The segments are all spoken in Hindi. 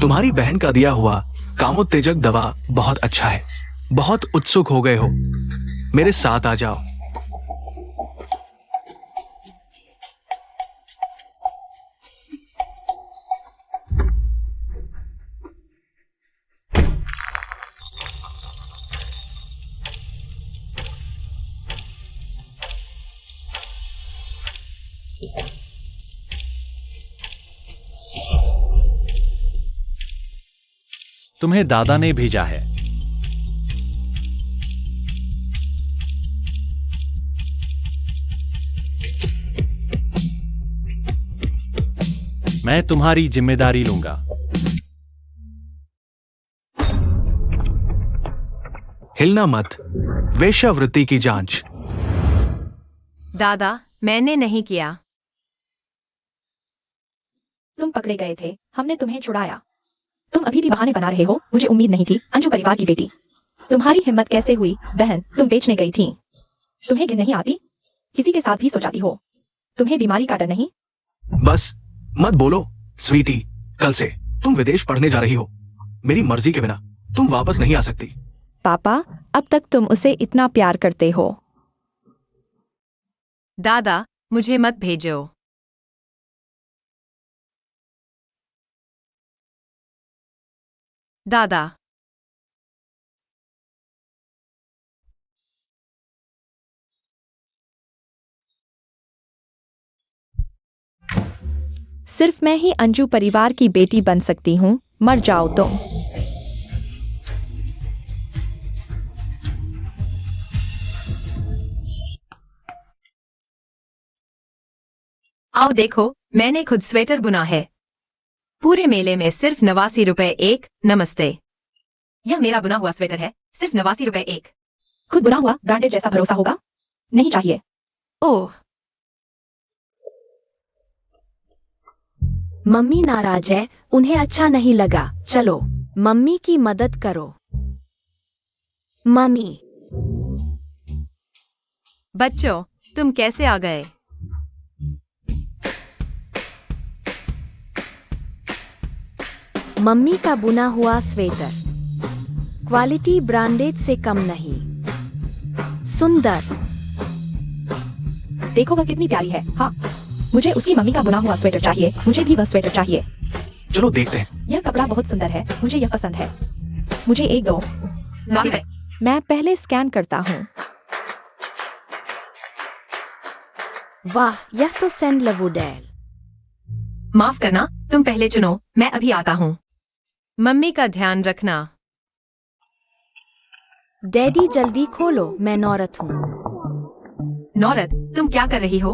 तुम्हारी बहन का दिया हुआ कामोत्तेजक दवा बहुत अच्छा है। बहुत उत्सुक हो गए हो, मेरे साथ आ जाओ। तुम्हें दादा ने भेजा है। मैं तुम्हारी जिम्मेदारी लूंगा। हिलना मत। वेश्यावृत्ति की जांच। दादा, मैंने नहीं किया। तुम पकड़े गए थे, हमने तुम्हें छुड़ाया। तुम अभी भी बहाने बना रहे हो। मुझे उम्मीद नहीं थी। अंजू परिवार की बेटी, तुम्हारी हिम्मत कैसे हुई? बहन, तुम बेचने गई थी। तुम्हें गिन नहीं आती? किसी के साथ भी सो जाती हो। तुम्हें बीमारी का डर नहीं? बस मत बोलो स्वीटी। कल से तुम विदेश पढ़ने जा रही हो। मेरी मर्जी के बिना तुम वापस नहीं आ सकती। पापा, अब तक तुम उसे इतना प्यार करते हो। दादा, मुझे मत भेजो। दादा, सिर्फ मैं ही अंजू परिवार की बेटी बन सकती हूँ। मर जाओ तुम। आओ देखो, मैंने खुद स्वेटर बुना है। पूरे मेले में सिर्फ 89 रुपए एक। नमस्ते। यह मेरा बुना हुआ स्वेटर है, सिर्फ 89 रुपए एक। खुद बुना हुआ ब्रांडेड जैसा भरोसा होगा? नहीं चाहिए। ओह, मम्मी नाराज है, उन्हें अच्छा नहीं लगा। चलो, मम्मी की मदद करो। मम्मी। बच्चों, तुम कैसे आ गए? मम्मी का बुना हुआ स्वेटर, क्वालिटी ब्रांडेड से कम नहीं। सुंदर। देखो वह कितनी प्यारी है। हाँ, मुझे उसकी मम्मी का बुना हुआ स्वेटर चाहिए। मुझे भी वह स्वेटर चाहिए। चलो देखते हैं। यह कपड़ा बहुत सुंदर है, मुझे यह पसंद है। मुझे एक दो। मैं पहले स्कैन करता हूँ। वाह, यह तो सेंड लवुडेल। माफ करना, तुम पहले चुनो, मैं अभी आता हूँ। मम्मी का ध्यान रखना। डैडी जल्दी खोलो, मैं नौरत हूँ। नौरत, तुम क्या कर रही हो?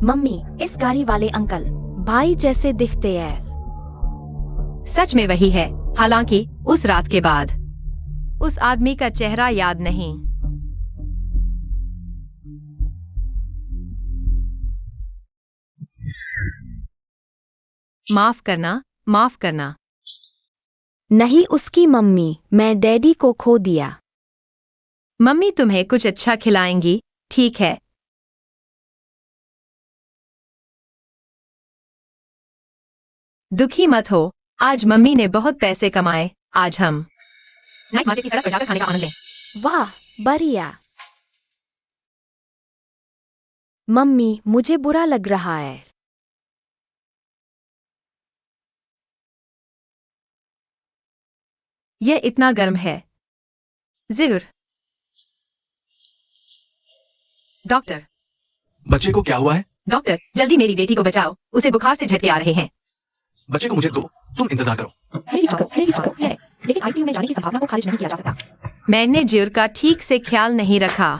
मम्मी, इस गाड़ी वाले अंकल भाई जैसे दिखते हैं। सच में वही है, हालांकि उस रात के बाद उस आदमी का चेहरा याद नहीं। माफ करना, माफ करना। नहीं, उसकी मम्मी। मैं डैडी को खो दिया। मम्मी तुम्हें कुछ अच्छा खिलाएंगी, ठीक है? दुखी मत हो, आज मम्मी ने बहुत पैसे कमाए। आज हम नाइट मार्केट की सड़क पर जाकर खाने का आनंद लें। वाह, बढ़िया। मम्मी, मुझे बुरा लग रहा है। यह इतना गर्म है। जिगर। डॉक्टर। बच्चे को क्या हुआ है? डॉक्टर, जल्दी मेरी बेटी को बचाओ, उसे बुखार से झटके आ रहे हैं। बच्चे को मुझे दो, तुम इंतजार करो। लेकिन आईसीयू में जाने की संभावना को खारिज नहीं किया जा सकता। मैंने जिगर का ठीक से ख्याल नहीं रखा।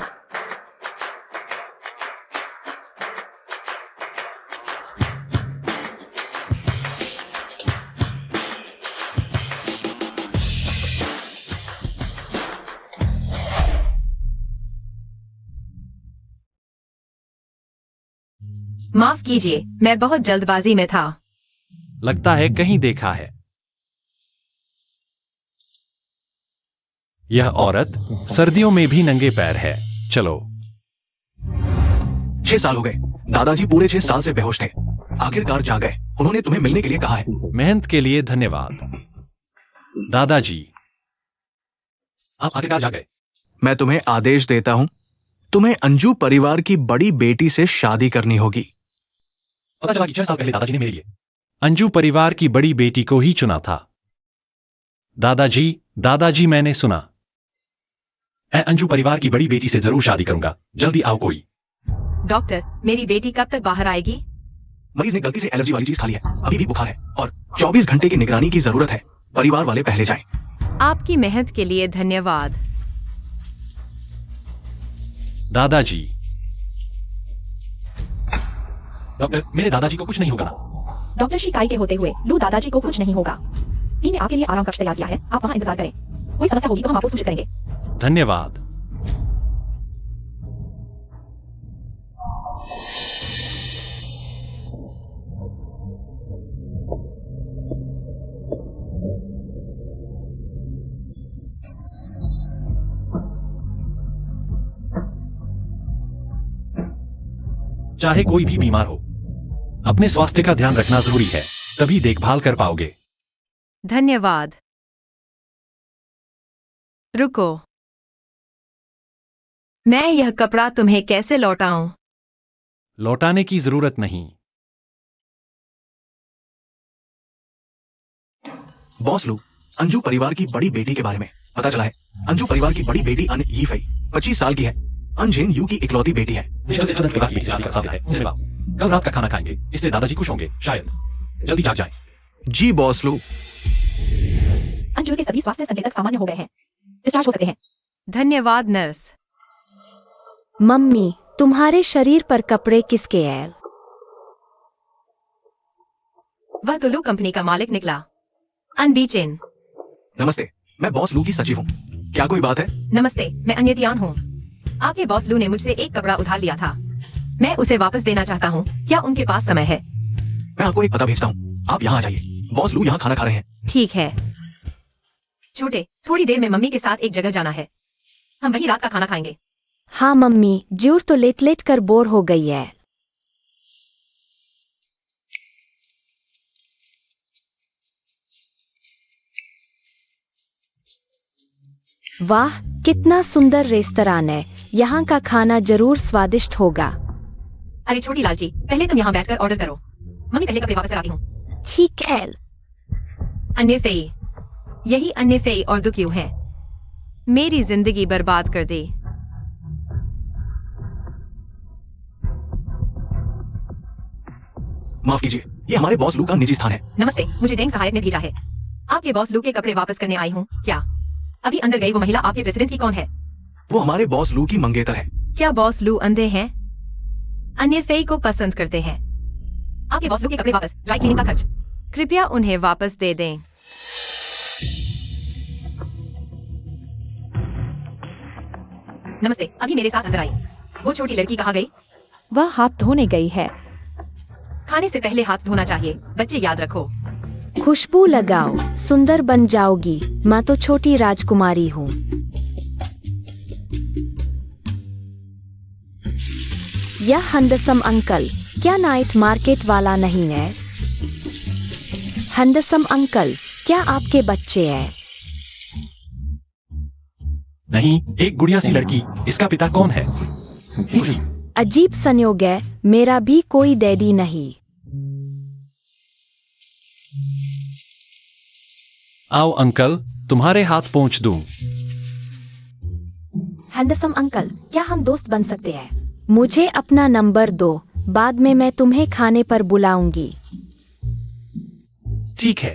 माफ कीजिए, मैं बहुत जल्दबाजी में था। लगता है कहीं देखा है। यह औरत सर्दियों में भी नंगे पैर है। चलो। 6 साल हो गए। दादाजी पूरे 6 साल से बेहोश थे। आखिरकार जाग गए। उन्होंने तुम्हें मिलने के लिए कहा है। मेहनत के लिए धन्यवाद दादाजी। आप आखिरकार जा गए। मैं तुम्हें आदेश देता हूं, तुम्हें अंजू परिवार की बड़ी बेटी से शादी करनी होगी। पता चला कि 6 साल पहले दादाजी ने मेरे लिए अंजू परिवार की बड़ी बेटी को ही चुना था। दादाजी मैंने सुना। मैं अंजू परिवार की बड़ी बेटी से जरूर शादी करूंगा। जल्दी आओ कोई। डॉक्टर, मेरी बेटी कब तक बाहर आएगी? मरीज ने गलती से एलर्जी वाली चीज खा ली है, अभी भी बुखार है और 24 घंटे की निगरानी की जरूरत है। परिवार वाले पहले जाएं। आपकी मेहनत के लिए धन्यवाद दादाजी। डॉक्टर, मेरे दादाजी को कुछ नहीं होगा ना? डॉक्टर शिकाई के होते हुए लू दादाजी को कुछ नहीं होगा। टीम ने आपके लिए आराम कक्ष तैयार किया है, आप वहां इंतजार करें। कोई समस्या होगी तो हम आपको सूचित करेंगे। धन्यवाद। चाहे कोई भी बीमार हो, अपने स्वास्थ्य का ध्यान रखना जरूरी है, तभी देखभाल कर पाओगे। धन्यवाद। रुको, मैं यह कपड़ा तुम्हें कैसे लौटाऊं? लौटाने की जरूरत नहीं। बॉस लू, अंजू परिवार की बड़ी बेटी के बारे में पता चला है। अंजू परिवार की बड़ी बेटी अन यीफई 25 साल की है। अनजेन यू की इकलौती बेटी है। कल रात का खाना खाएंगे, इससे दादाजी खुश होंगे शायद। जल्दी जाग जाएं। जी बॉस लू। अंजू के सभी स्वास्थ्य संकेतक सामान्य हो गए हैं, डिस्चार्ज हो सकते हैं। धन्यवाद नर्स। मम्मी, तुम्हारे शरीर पर कपड़े किसके हैं? वह तुलू कंपनी का मालिक निकला। अनबीचेन। नमस्ते, मैं बॉस लू की सचिव हूँ। क्या कोई बात है? नमस्ते, मैं अन्यतियान हूँ। आपके बॉस लू ने मुझसे एक कपड़ा उधार लिया था, मैं उसे वापस देना चाहता हूँ। क्या उनके पास समय है? मैं आपको एक पता भेजता हूँ, आप यहाँ आ जाइए। बॉस लू यहाँ खाना खा रहे हैं। ठीक है छोटे, थोड़ी देर में मम्मी के साथ एक जगह जाना है, हम वही रात का खाना खाएंगे। हाँ मम्मी, ज्यूर तो लेट लेट कर बोर हो गई है। वाह, कितना सुंदर रेस्तरां है। यहाँ का खाना जरूर स्वादिष्ट होगा। अरे छोटी लालची, पहले तुम यहाँ बैठकर ऑर्डर करो, मम्मी पहले कपड़े वापस कराती हूँ। ठीक है। अन्य फेई, यही अन्य फेई और दुखियो है। मेरी जिंदगी बर्बाद कर दी। माफ कीजिए, ये हमारे बॉस लू का निजी स्थान है। नमस्ते, मुझे डेंग सहायक ने भेजा है। आपके बॉस लू के कपड़े वापस करने आई हूँ। क्या अभी अंदर गई वो महिला आपके प्रेसिडेंट की कौन है? वो हमारे बॉस लू की मंगेतर है। क्या बॉस लू अंधे हैं? अन्य फेई को पसंद करते हैं। आपके बॉस लू के कपड़े वापस, ड्राई क्लीनिंग का खर्च। कृपया उन्हें वापस दे दें। नमस्ते, अभी मेरे साथ अंदर आई। वो छोटी लड़की कहाँ गई? वह हाथ धोने गई है। खाने से पहले हाथ धोना चाहिए, बच्चे याद रखो। खुशबू लगाओ, सुंदर बन जाओगी। मैं तो छोटी राजकुमारी हूँ। यह हंडसम अंकल क्या नाइट मार्केट वाला नहीं है? हंडसम अंकल, क्या आपके बच्चे हैं? नहीं, एक गुड़िया सी लड़की। इसका पिता कौन है? अजीब संयोग है, मेरा भी कोई डैडी नहीं। आओ अंकल, तुम्हारे हाथ पहुंच दूं। हंडसम अंकल, क्या हम दोस्त बन सकते हैं? मुझे अपना नंबर दो, बाद में मैं तुम्हें खाने पर बुलाऊंगी। ठीक है,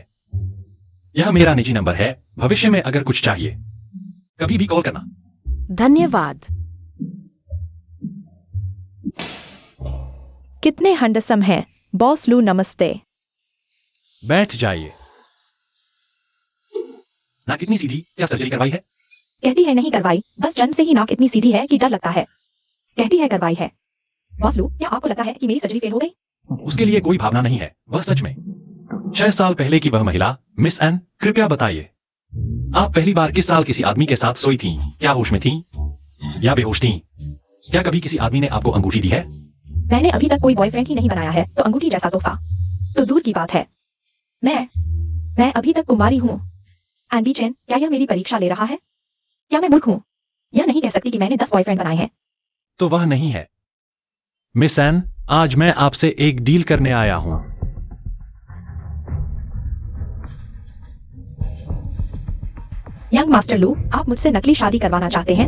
यह मेरा निजी नंबर है। भविष्य में अगर कुछ चाहिए कभी भी कॉल करना। धन्यवाद। कितने हंडसम है बॉस लू। नमस्ते। बैठ जाइए। नाक इतनी सीधी, क्या सर्जरी करवाई है? कहती है नहीं करवाई, बस जन्म से ही नाक इतनी सीधी है कि डर लगता है। कहती है करवाई है। बॉस लू, क्या आपको लगता है कि मेरी सर्जरी फेल हो गई? उसके लिए कोई भावना नहीं है, वह सच में 6 साल पहले की वह महिला। मिस एन, कृपया बताइए, आप पहली बार किस साल किसी आदमी के साथ सोई थी? क्या होश में थी या बेहोश थी? क्या कभी किसी आदमी ने आपको अंगूठी दी है? मैंने अभी तक कोई बॉयफ्रेंड ही नहीं बनाया है, तो अंगूठी जैसा तोहफा तो दूर की बात है। मैं अभी तक कुमारी हूँ। एनबी चैन, क्या यह मेरी परीक्षा ले रहा है? क्या मैं मूर्ख हूँ? यह नहीं कह सकती कि मैंने 10 बॉयफ्रेंड बनाए हैं। तो वह नहीं है। मिस एन, आज मैं आपसे एक डील करने आया हूं। यंग मास्टर लू, आप मुझसे नकली शादी करवाना चाहते हैं?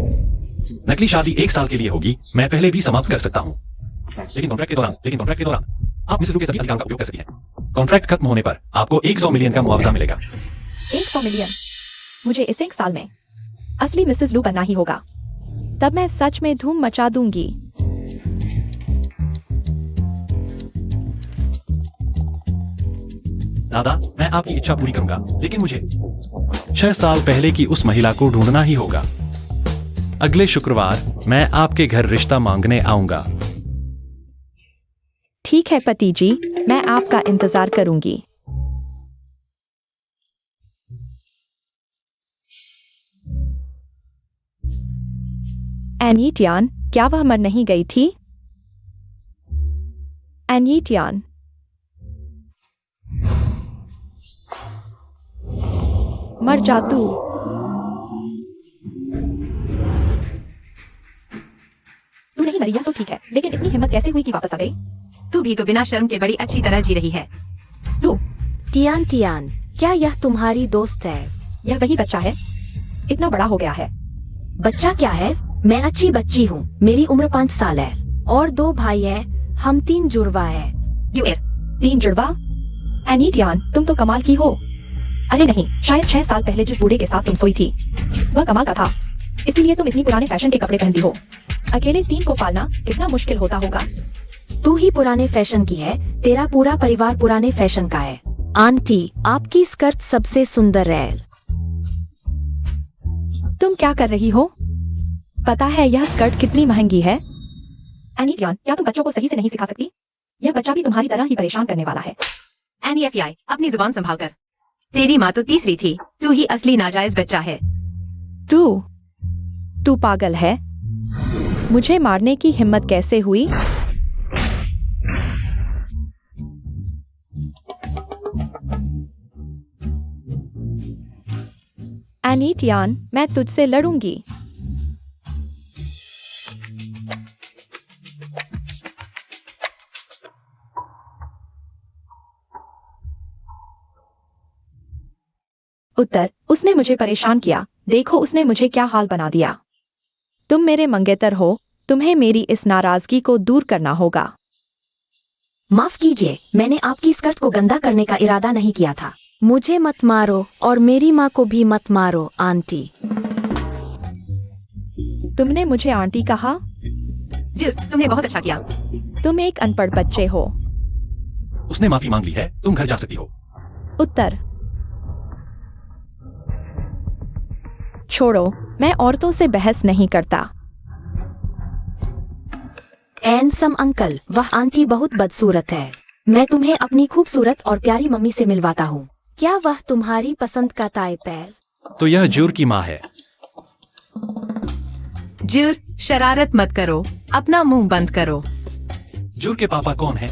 नकली शादी 1 साल के लिए होगी। मैं पहले भी समाप्त कर सकता हूं, लेकिन कॉन्ट्रैक्ट के दौरान आप मिसेस लू के सभी अधिकारों का उपयोग कर सकती हैं। कॉन्ट्रैक्ट खत्म होने पर आपको 100 मिलियन का मुआवजा मिलेगा। 100 मिलियन? मुझे इस 1 साल में असली मिसेस लू बनना ही होगा। तब मैं सच में धूम मचा दूंगी। दादा, मैं आपकी इच्छा पूरी करूंगा, लेकिन मुझे 6 साल पहले की उस महिला को ढूंढना ही होगा। अगले शुक्रवार मैं आपके घर रिश्ता मांगने आऊंगा। ठीक है पति जी, मैं आपका इंतजार करूंगी। एनी टियान, क्या वह मर नहीं गई थी? एनी टियान, मर जा तू। तू नहीं मरी, यह तो ठीक है, लेकिन इतनी हिम्मत कैसे हुई कि वापस आ गई? तू भी तो बिना शर्म के बड़ी अच्छी तरह जी रही है। तू, टियान टियान, क्या यह तुम्हारी दोस्त है? यह वही बच्चा है, इतना बड़ा हो गया है। बच्चा क्या है? मैं अच्छी बच्ची हूँ। मेरी उम्र 5 साल है और 2 भाई है। हम 3 जुड़वा है। जुएर, 3 जुड़वा? एनी टियान, तुम तो कमाल की हो। अरे नहीं, शायद 6 साल पहले जिस बूढ़े के साथ तुम सोई थी वह कमाल का था, इसीलिए तुम इतनी पुराने फैशन के कपड़े पहनती हो। अकेले 3 को पालना कितना मुश्किल होता होगा। तू ही पुराने फैशन की है, तेरा पूरा परिवार पुराने फैशन का है। आंटी, आपकी स्कर्ट सबसे सुंदर है। तुम क्या कर रही हो? पता है यह स्कर्ट कितनी महंगी है? एनी टियान, क्या तुम बच्चों को सही से नहीं सिखा सकती? यह बच्चा भी तुम्हारी तरह ही परेशान करने वाला है। NEFI, अपनी जुबान संभाल कर। तेरी माँ तो तीसरी थी, तू ही असली नाजायज बच्चा है। तू पागल है? मुझे मारने की हिम्मत कैसे हुई? एनी टियान, मैं तुझसे लड़ूंगी। उत्तर, उसने मुझे परेशान किया। देखो उसने मुझे क्या हाल बना दिया। तुम मेरे मंगेतर हो, तुम्हें मेरी इस नाराजगी को दूर करना होगा। माफ कीजिए, मैंने आपकी स्कर्ट को गंदा करने का इरादा नहीं किया था। मुझे मत मारो और मेरी माँ को भी मत मारो आंटी। तुमने मुझे आंटी कहा? जुर, तुमने बहुत अच्छा किया। तुम एक अनपढ़ बच्चे हो। उसने माफी मांग ली है, तुम घर जा सकती हो। उत्तर, छोड़ो, मैं औरतों से बहस नहीं करता। हैंडसम अंकल, वह आंटी बहुत बदसूरत है। मैं तुम्हें अपनी खूबसूरत और प्यारी मम्मी से मिलवाता हूँ। क्या वह तुम्हारी पसंद का टाइप है? तो यह जूर की माँ है। जुर, शरारत मत करो, अपना मुंह बंद करो। जूर के पापा कौन है?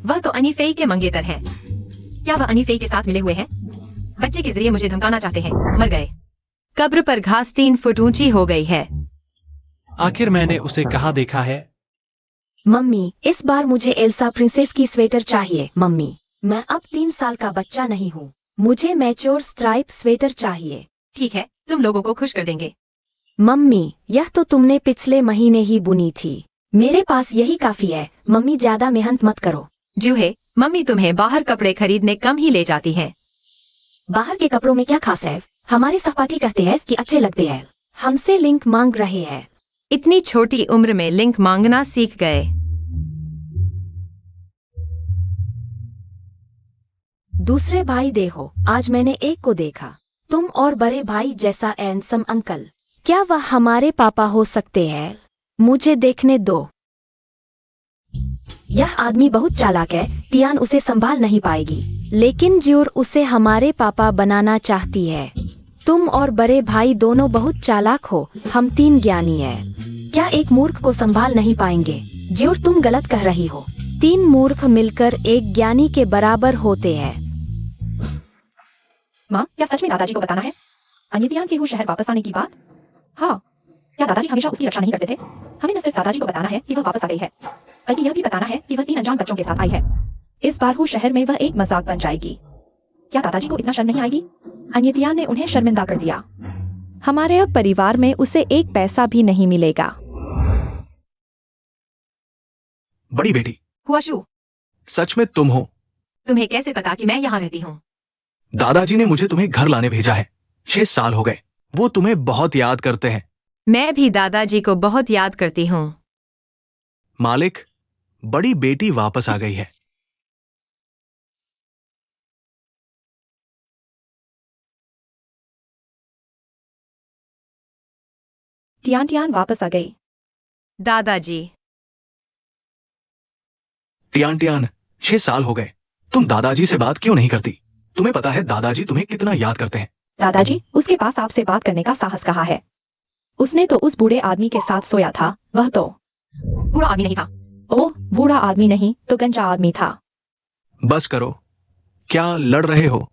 वह तो अनीफेई के मंगेतर हैं। क्या वह अनीफेई के साथ मिले हुए हैं? बच्चे के जरिए मुझे धमकाना चाहते हैं। मर गए। कब्र पर घास 3 फुट ऊंची हो गई है। आखिर मैंने उसे कहाँ देखा है? मम्मी, इस बार मुझे एल्सा प्रिंसेस की स्वेटर चाहिए। मम्मी, मैं अब 3 साल का बच्चा नहीं हूँ। मुझे मैच्योर स्ट्राइप स्वेटर चाहिए। ठीक है, तुम लोगों को खुश कर देंगे। मम्मी, यह तो तुमने पिछले महीने ही बुनी थी। मेरे पास यही काफी है। मम्मी, ज्यादा मेहनत मत करो। जूहे, मम्मी तुम्हें बाहर कपड़े खरीदने कम ही ले जाती हैं। बाहर के कपड़ों में क्या खास है? हमारे सहपाठी कहते हैं कि अच्छे लगते हैं। हमसे लिंक मांग रहे हैं। इतनी छोटी उम्र में लिंक मांगना सीख गए। दूसरे भाई देखो, आज मैंने एक को देखा। तुम और बड़े भाई जैसा हैंडसम अंकल। क्या वह हमारे पापा हो सकते हैं? मुझे देखने दो। यह आदमी बहुत चालाक है। टियान उसे संभाल नहीं पाएगी। लेकिन ज्यूर उसे हमारे पापा बनाना चाहती है। तुम और बड़े भाई दोनों बहुत चालाक हो। हम 3 ज्ञानी हैं। क्या एक मूर्ख को संभाल नहीं पाएंगे? ज्यूर, तुम गलत कह रही हो। 3 मूर्ख मिलकर एक ज्ञानी के बराबर होते हैं। माँ, क्या सच में दादाजी को बताना है अन्यतियान के हु शहर वापस आने की बात? हाँ, क्या दादाजी हमेशा उसकी रक्षा नहीं करते थे? हमें न सिर्फ दादाजी को बताना है कि वह वापस आ गई है, बल्कि यह भी बताना है कि वह 3 अनजान बच्चों के साथ आई है। इस बार हु शहर में वह एक मजाक बन जाएगी। क्या दादाजी को इतना शर्म नहीं आएगी? अन्यतियान ने उन्हें शर्मिंदा कर दिया। हमारे अब परिवार में उसे एक पैसा भी नहीं मिलेगा। बड़ी बेटी, हुआशु, सच में तुम हो? तुम्हें कैसे पता कि मैं यहाँ रहती हूँ? दादाजी ने मुझे तुम्हें घर लाने भेजा है। 6 साल हो गए। वो तुम्हें बहुत याद करते हैं। मैं भी दादाजी को बहुत याद करती हूँ। मालिक, बड़ी बेटी वापस आ गई है। टियान टियान वापस आ गई। दादाजी, टियान टियान, 6 साल हो गए। तुम दादाजी से बात क्यों नहीं करती? तुम्हें पता है दादाजी तुम्हें कितना याद करते हैं। दादाजी, उसके पास आपसे बात करने का साहस कहाँ है? उसने तो उस बूढ़े आदमी के साथ सोया था। वह तो बुरा आदमी नहीं था। ओह, बूढ़ा आदमी नहीं तो गंजा आदमी था। बस करो, क्या लड़ रहे हो?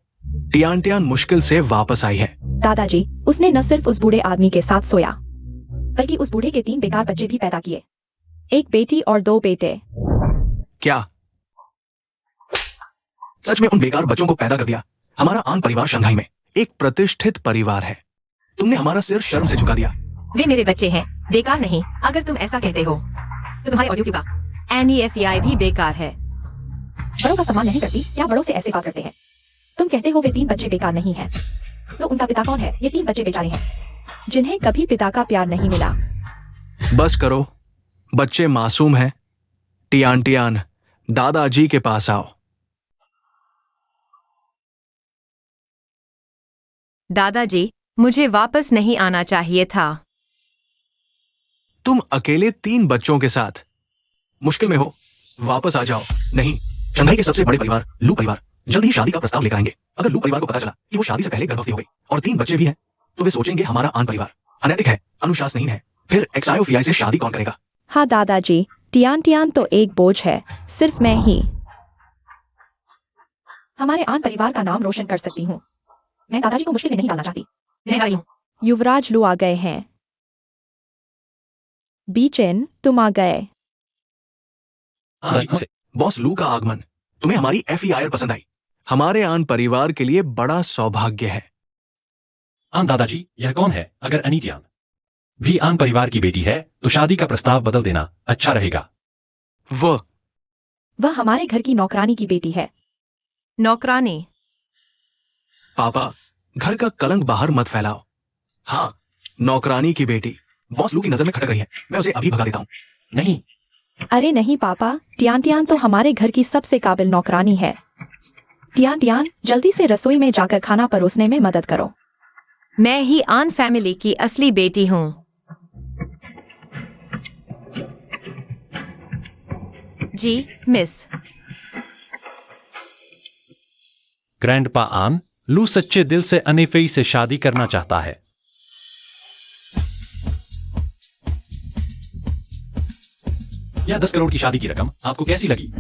टियान टियान मुश्किल से वापस आई है। दादाजी, उसने न सिर्फ उस बूढ़े आदमी के साथ सोया, बल्कि उस बूढ़े के 3 बेकार बच्चे भी पैदा किए। 1 बेटी और 2 बेटे। क्या सच में उन बेकार बच्चों को पैदा कर दिया? हमारा आन परिवार शंघाई में एक प्रतिष्ठित परिवार है। तुमने हमारा सिर शर्म से झुका दिया। वे मेरे बच्चे हैं, बेकार नहीं। अगर तुम ऐसा कहते हो तो तुम्हारे औद्योगिक का NEFEI भी बेकार है। बड़ों का सम्मान नहीं करती? क्या बड़ों से ऐसे बात करते हैं? तुम कहते हो वे 3 बच्चे बेकार नहीं हैं, तो उनका पिता कौन है? ये 3 बच्चे बेचारे हैं, जिन्हें कभी पिता का प्यार नहीं मिला। बस करो, बच्चे मासूम हैं। टियान टियान, दादाजी के पास आओ। दादाजी, मुझे वापस नहीं आना चाहिए था। तुम अकेले 3 बच्चों के साथ मुश्किल में हो। वापस आ जाओ। नहीं, शंघाई के सबसे बड़े परिवार लू परिवार जल्द ही शादी का प्रस्ताव लेकर आएंगे। अगर लू परिवार को पता चला कि वो शादी से पहले गर्भवती हो गई और 3 बच्चे भी हैं, तो वे सोचेंगे हमारा आन परिवार अनैतिक है, अनुशासनहीन है। फिर XIOFI से शादी कौन करेगा? हाँ दादाजी, टियान टियान तो एक बोझ है, सिर्फ मैं ही हमारे आन परिवार का नाम रोशन कर सकती हूँ। मैं दादाजी को मुश्किल में नहीं डालना चाहती। मैं जा रही हूँ। युवराज लू आ गए हैं। बीचेन, तुम आ गए। दादाजी से बॉस लू का आगमन। तुम्हें हमारी FEIR पसंद आई। हमारे आन परिवार के लिए बड़ा सौभाग्य है। आन दादाजी, यह कौन है? अगर अनीतियान भी आन परिवार की बेटी है तो शादी का प्रस्ताव बदल देना अच्छा रहेगा। वह हमारे घर की नौकरानी की बेटी है। नौकरानी? पापा, घर का कलंक बाहर मत फैलाओ। हाँ, नौकरानी की बेटी। बॉस लू की नजर में खटक रही है। मैं उसे अभी भगा देता हूँ। नहीं, अरे नहीं पापा, टियान टियान तो हमारे घर की सबसे काबिल नौकरानी है। टियान टियान, जल्दी से रसोई में जाकर खाना परोसने में मदद करो। मैं ही आन फैमिली की असली बेटी हूँ। जी, मिस। ग्रैंडपा आन, लू सच्चे दिल से अनेफेई से शादी करना चाहता है। यह 10 करोड़ की शादी की रकम आपको कैसी लगी?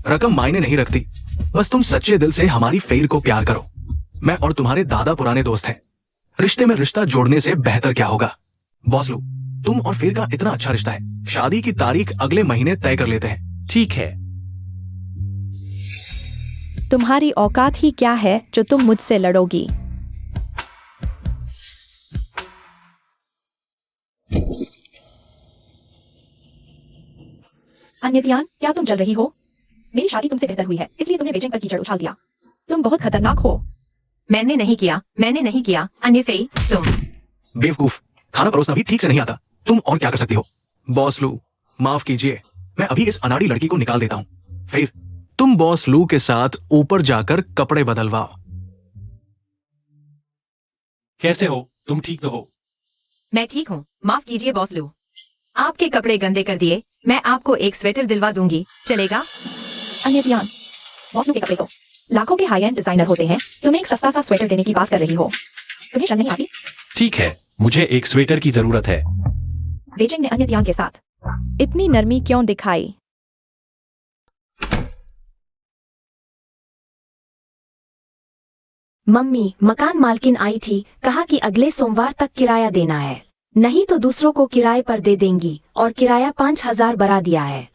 रकम मायने नहीं रखती, बस तुम सच्चे दिल से हमारी फेर को प्यार करो। मैं और तुम्हारे दादा पुराने दोस्त हैं। रिश्ते में रिश्ता जोड़ने से बेहतर क्या होगा? बॉस लू, तुम और फेर का इतना अच्छा रिश्ता है। शादी की तारीख अगले महीने तय कर लेते हैं। ठीक है। तुम्हारी औकात ही क्या है जो तुम मुझसे लड़ोगी? अन्यतियान, क्या तुम जल रही हो? मेरी शादी तुमसे बेहतर हुई है, इसलिए तुमने बेचैन पर कीचड़ उछाल दिया। तुम बहुत खतरनाक हो। मैंने नहीं किया। अनेफेई, तुम। बेवकूफ, खाना परोसना भी ठीक से नहीं आता। तुम और क्या कर सकती हो? बॉस लू, माफ कीजिए, मैं अभी इस अनाड़ी लड़की को निकाल देता हूँ। फिर तुम बॉस लू के साथ ऊपर जाकर कपड़े बदलवाओ। कैसे हो? तुम ठीक तो हो? मैं ठीक हूँ। माफ कीजिए बॉस लू, आपके कपड़े गंदे कर दिए। मैं आपको एक स्वेटर दिलवा दूंगी, चलेगा? अन्यतियान, बॉस लू के कपड़े तो लाखों के हाई एंड डिजाइनर होते हैं। तुम्हें एक सस्ता सा स्वेटर देने की बात कर रही हो? तुम्हें शर्म नहीं आती? ठीक है, मुझे एक स्वेटर की जरूरत है। बेजिंग ने अन्यतियान के साथ इतनी नरमी क्यों दिखाई? मम्मी, मकान मालकिन आई थी, कहा कि अगले सोमवार तक किराया देना है, नहीं तो दूसरों को किराए पर दे देंगी, और किराया 5,000 बढ़ा दिया है।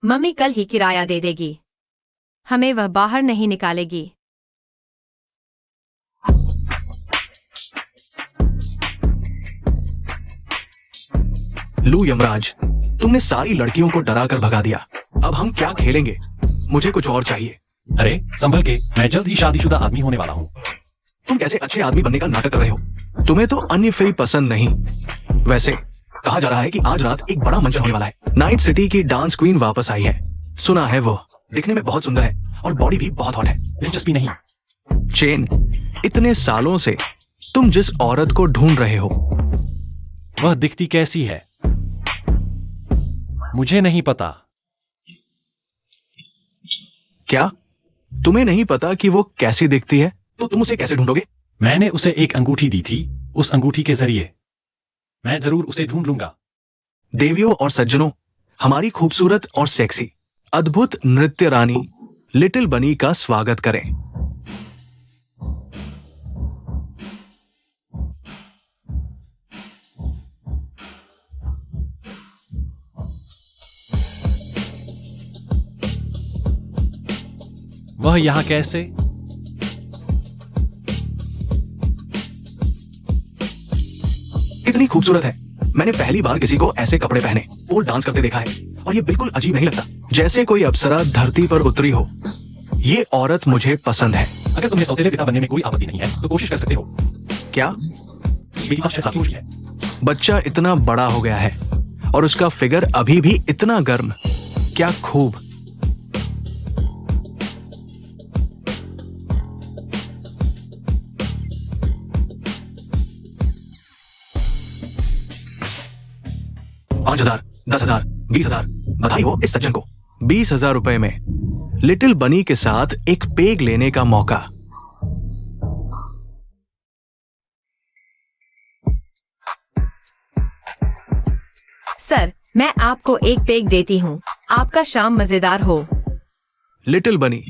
मम्मी कल ही किराया दे देगी, हमें वह बाहर नहीं निकालेगी। लू यमराज, तुमने सारी लड़कियों को डरा कर भगा दिया। अब हम क्या खेलेंगे? मुझे कुछ और चाहिए। अरे संभल के, मैं जल्द ही शादीशुदा आदमी होने वाला हूँ। तुम कैसे अच्छे आदमी बनने का नाटक कर रहे हो? तुम्हें तो अन्य फिल्म पसंद नहीं। वैसे कहा जा रहा है कि आज रात एक बड़ा मंचन होने वाला है। नाइट सिटी की डांस क्वीन वापस आई है। सुना है वो दिखने में बहुत सुंदर है और बॉडी भी बहुत हॉट है। दिलचस्पी नहीं। चेन, इतने सालों से तुम जिस औरत को ढूंढ रहे हो, वह दिखती कैसी है मुझे नहीं पता। क्या तुम्हें नहीं पता कि वो कैसी दिखती है? तो तुम उसे कैसे ढूंढोगे? मैंने उसे एक अंगूठी दी थी, उस अंगूठी के जरिए मैं जरूर उसे ढूंढ लूंगा। देवियों और सज्जनों, हमारी खूबसूरत और सेक्सी अद्भुत नृत्य रानी लिटिल बनी का स्वागत करें। वह यहाँ कैसे? कितनी खूबसूरत है। मैंने पहली बार किसी को ऐसे कपड़े पहने पोल डांस करते देखा है, और ये बिल्कुल अजीब नहीं लगता, जैसे कोई अप्सरा धरती पर उतरी हो। ये औरत मुझे पसंद है। अगर तुम्हें सौतेले पिता बनने में कोई आपत्ति नहीं है तो कोशिश कर सकते हो। क्या? बेटी 5-6 साल की हुई है। बच्चा इतना बड़ा हो गया है और उसका फिगर अभी भी इतना गर्म। क्या खूब। पांच 5,000, 10,000, 20,000। बधाई हो इस सज्जन को 20,000 रुपए में लिटिल बनी के साथ एक पेग लेने का मौका। सर, मैं आपको एक पेग देती हूँ। आपका शाम मजेदार हो। लिटिल बनी,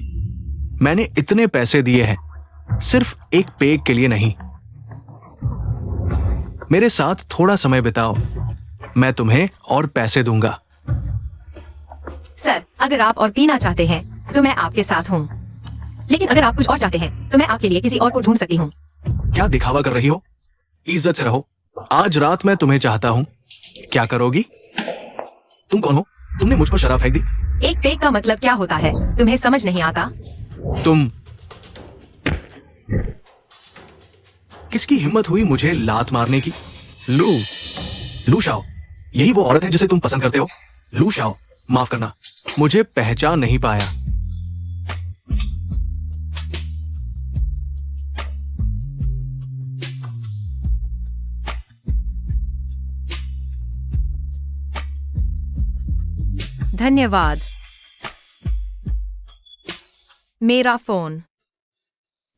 मैंने इतने पैसे दिए हैं सिर्फ एक पेग के लिए नहीं। मेरे साथ थोड़ा समय बिताओ, मैं तुम्हें और पैसे दूंगा। सर, अगर आप और पीना चाहते हैं तो मैं आपके साथ हूँ, लेकिन अगर आप कुछ और चाहते हैं तो मैं आपके लिए किसी और को ढूंढ सकती हूँ। क्या दिखावा कर रही हो? इज्जत से रहो। आज रात मैं तुम्हें चाहता हूँ। क्या करोगी? तुम कौन हो? तुमने मुझ पर शराब फेंक दी। एक पेग का मतलब क्या होता है तुम्हें समझ नहीं आता? तुम किसकी हिम्मत हुई मुझे लात मारने की? लू शाओ, यही वो औरत है जिसे तुम पसंद करते हो? लू शाओ, माफ करना, मुझे पहचान नहीं पाया। धन्यवाद। मेरा फोन।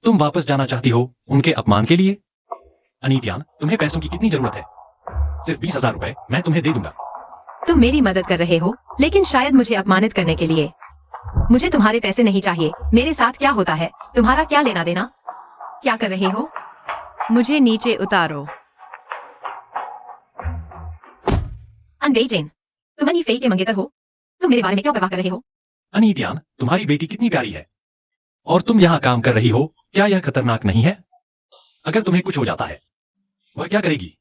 तुम वापस जाना चाहती हो उनके अपमान के लिए? अनीतियान, तुम्हें पैसों की कितनी जरूरत है? सिर्फ 20,000 रुपए मैं तुम्हें दे दूंगा। तुम मेरी मदद कर रहे हो, लेकिन शायद मुझे अपमानित करने के लिए। मुझे तुम्हारे पैसे नहीं चाहिए। मेरे साथ क्या होता है तुम्हारा क्या लेना देना? क्या कर रहे हो? मुझे नीचे उतारो। अनबेजन, तुम अनी फेई के मंगेतर हो। तुम मेरे बारे में क्यों परवाह कर रहे हो? अनीतियान, तुम्हारी बेटी कितनी प्यारी है और तुम यहाँ काम कर रही हो। क्या यह खतरनाक नहीं है? अगर तुम्हें कुछ हो जाता है वह क्या करेगी?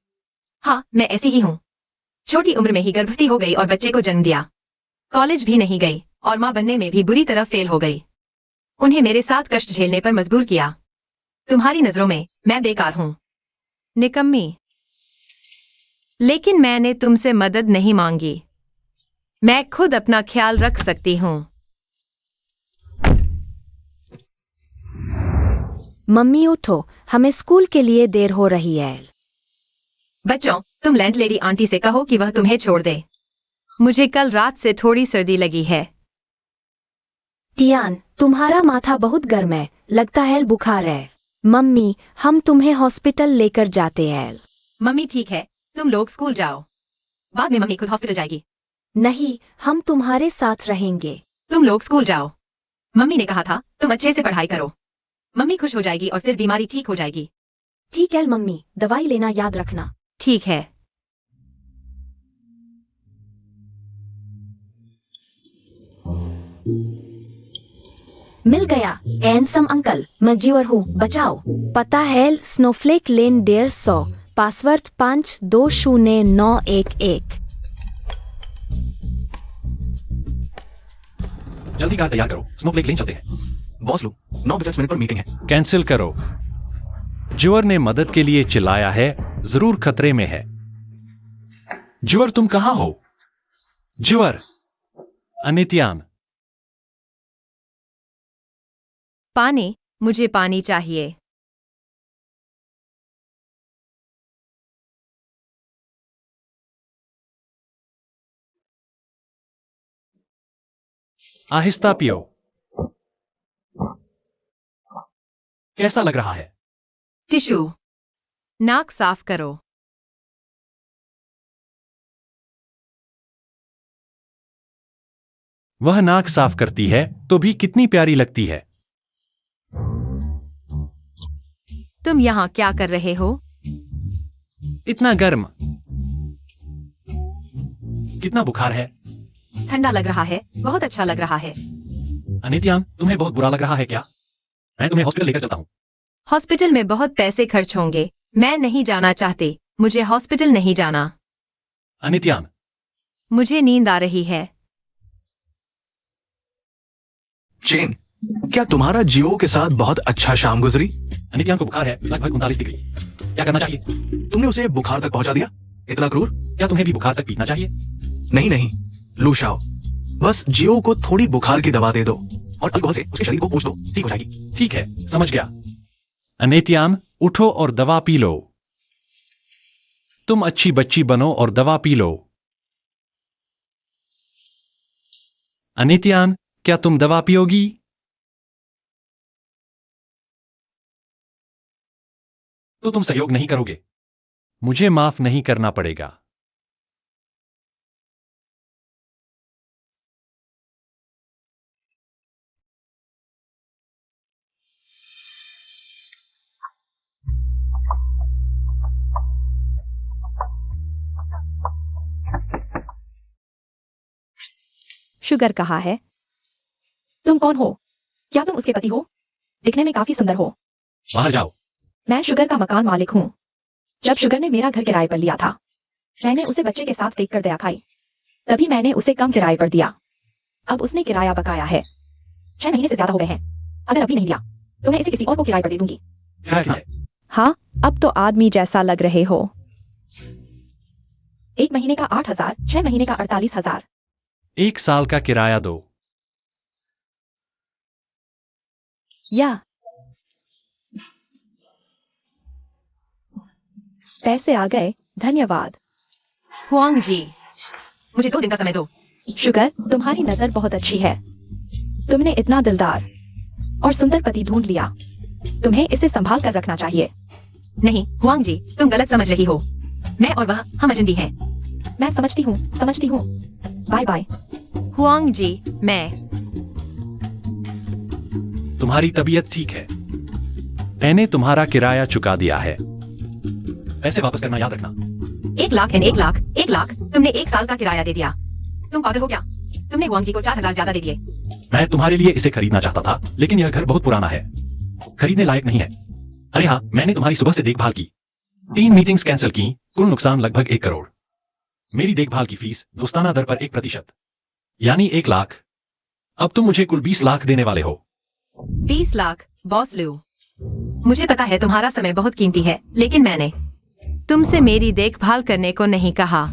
हाँ, मैं ऐसी ही हूँ। छोटी उम्र में ही गर्भवती हो गई और बच्चे को जन्म दिया। कॉलेज भी नहीं गई और माँ बनने में भी बुरी तरह फेल हो गई। उन्हें मेरे साथ कष्ट झेलने पर मजबूर किया। तुम्हारी नजरों में मैं बेकार हूँ, निकम्मी। लेकिन मैंने तुमसे मदद नहीं मांगी। मैं खुद अपना ख्याल रख सकती हूँ। मम्मी उठो, हमें स्कूल के लिए देर हो रही है। बच्चों, तुम लैंडलेडी आंटी से कहो कि वह तुम्हें छोड़ दे। मुझे कल रात से थोड़ी सर्दी लगी है। टियान, तुम्हारा माथा बहुत गर्म है, लगता है बुखार है। मम्मी, हम तुम्हें हॉस्पिटल लेकर जाते हैं। मम्मी ठीक है, तुम लोग स्कूल जाओ। बाद में मम्मी खुद हॉस्पिटल जाएगी। नहीं, हम तुम्हारे साथ रहेंगे। तुम लोग स्कूल जाओ। मम्मी ने कहा था तुम अच्छे से पढ़ाई करो। मम्मी खुश हो जाएगी और फिर बीमारी ठीक हो जाएगी। ठीक है मम्मी, दवाई लेना याद रखना। ठीक है। मिल गया। हैंडसम अंकल, मैं जीवर हूँ, बचाओ। पता है स्नोफ्लेक लेन 150, पासवर्ड 520911। जल्दी कार तैयार करो, स्नोफ्लेक लेन चलते हैं। बॉस लू, 9:50 पर मीटिंग है। कैंसिल करो। जुअर ने मदद के लिए चिल्लाया है, जरूर खतरे में है। जुअर तुम कहां हो? जुअर। अनित्यान। पानी, मुझे पानी चाहिए। आहिस्ता पियो। कैसा लग रहा है? टिश्यू। नाक साफ करो। वह नाक साफ करती है तो भी कितनी प्यारी लगती है। तुम यहाँ क्या कर रहे हो? इतना गर्म। कितना बुखार है? ठंडा लग रहा है, बहुत अच्छा लग रहा है। अनित्यान, तुम्हें बहुत बुरा लग रहा है क्या? मैं तुम्हें हॉस्पिटल लेकर चलता हूँ। हॉस्पिटल में बहुत पैसे खर्च होंगे, मैं नहीं जाना चाहती। मुझे हॉस्पिटल नहीं जाना। अनित्यान। मुझे नींद आ रही है। चेन, क्या तुम्हारा जियो के साथ बहुत अच्छा शाम गुजरी? अनित्यान को बुखार है, लगभग 39 डिग्री। क्या करना चाहिए? तुमने उसे बुखार तक पहुंचा दिया? इतना क्रूर? क्या तुम्हें भी बुखार तक पीटना चाहिए? नहीं नहीं, लूशाओ, बस जियो को थोड़ी बुखार की दवा दे दो और अल्कोहल से उसके शरीर को पोंछ दो, ठीक हो जाएगी। ठीक है, समझ गया। अनित्यान, उठो और दवा पी लो। तुम अच्छी बच्ची बनो और दवा पी लो। अनित्यान, क्या तुम दवा पियोगी? तो तुम सहयोग नहीं करोगे। मुझे माफ नहीं करना पड़ेगा। शुगर कहाँ है? तुम कौन हो? क्या तुम उसके पति हो? दिखने में काफी सुंदर हो। बाहर जाओ। मैं शुगर का मकान मालिक हूँ। जब शुगर ने मेरा घर किराए पर लिया था, मैंने उसे बच्चे के साथ देख कर दया खाई, तभी मैंने उसे कम किराए पर दिया। अब उसने किराया बकाया है। 6 महीने से ज्यादा हो गए हैं। अगर अभी नहीं दिया तो मैं इसे किसी और को किराए पर दे दूंगी। क्या है? हाँ, अब तो आदमी जैसा लग रहे हो। 1 महीने का 8,000, 6 महीने का 48,000। 1 साल का किराया दो। या पैसे आ गए, धन्यवाद। हुआंग जी, मुझे 2 दिन का समय दो। शुगर, तुम्हारी नजर बहुत अच्छी है। तुमने इतना दिलदार और सुंदर पति ढूंढ लिया। तुम्हें इसे संभाल कर रखना चाहिए। नहीं हुआंग जी, तुम गलत समझ रही हो। मैं और वह हम अजनबी हैं। मैं समझती हूँ। Bye bye. हुआंग जी, मैं। तुम्हारी तबीयत ठीक है। मैंने तुम्हारा किराया चुका दिया है। पैसे वापस करना याद रखना। 1 लाख है, 1 लाख, 1 लाख। तुमने 1 साल का किराया दे दिया। तुम पागल हो क्या? तुमने हुआंग जी को 4,000 ज्यादा दे दिए। मैं तुम्हारे लिए इसे खरीदना चाहता था, लेकिन यह घर बहुत पुराना है, खरीदने लायक नहीं है। अरे हाँ, मैंने तुम्हारी सुबह से देखभाल की। 3 मीटिंग्स कैंसिल की, कुल नुकसान लगभग 1 करोड़। मेरी देखभाल की फीस दोस्ताना दर पर 1%, यानी 1 लाख। अब तुम मुझे कुल 20 लाख देने वाले हो। 20 लाख, बॉस लू। मुझे पता है तुम्हारा समय बहुत कीमती है, लेकिन मैंने तुमसे मेरी देखभाल करने को नहीं कहा।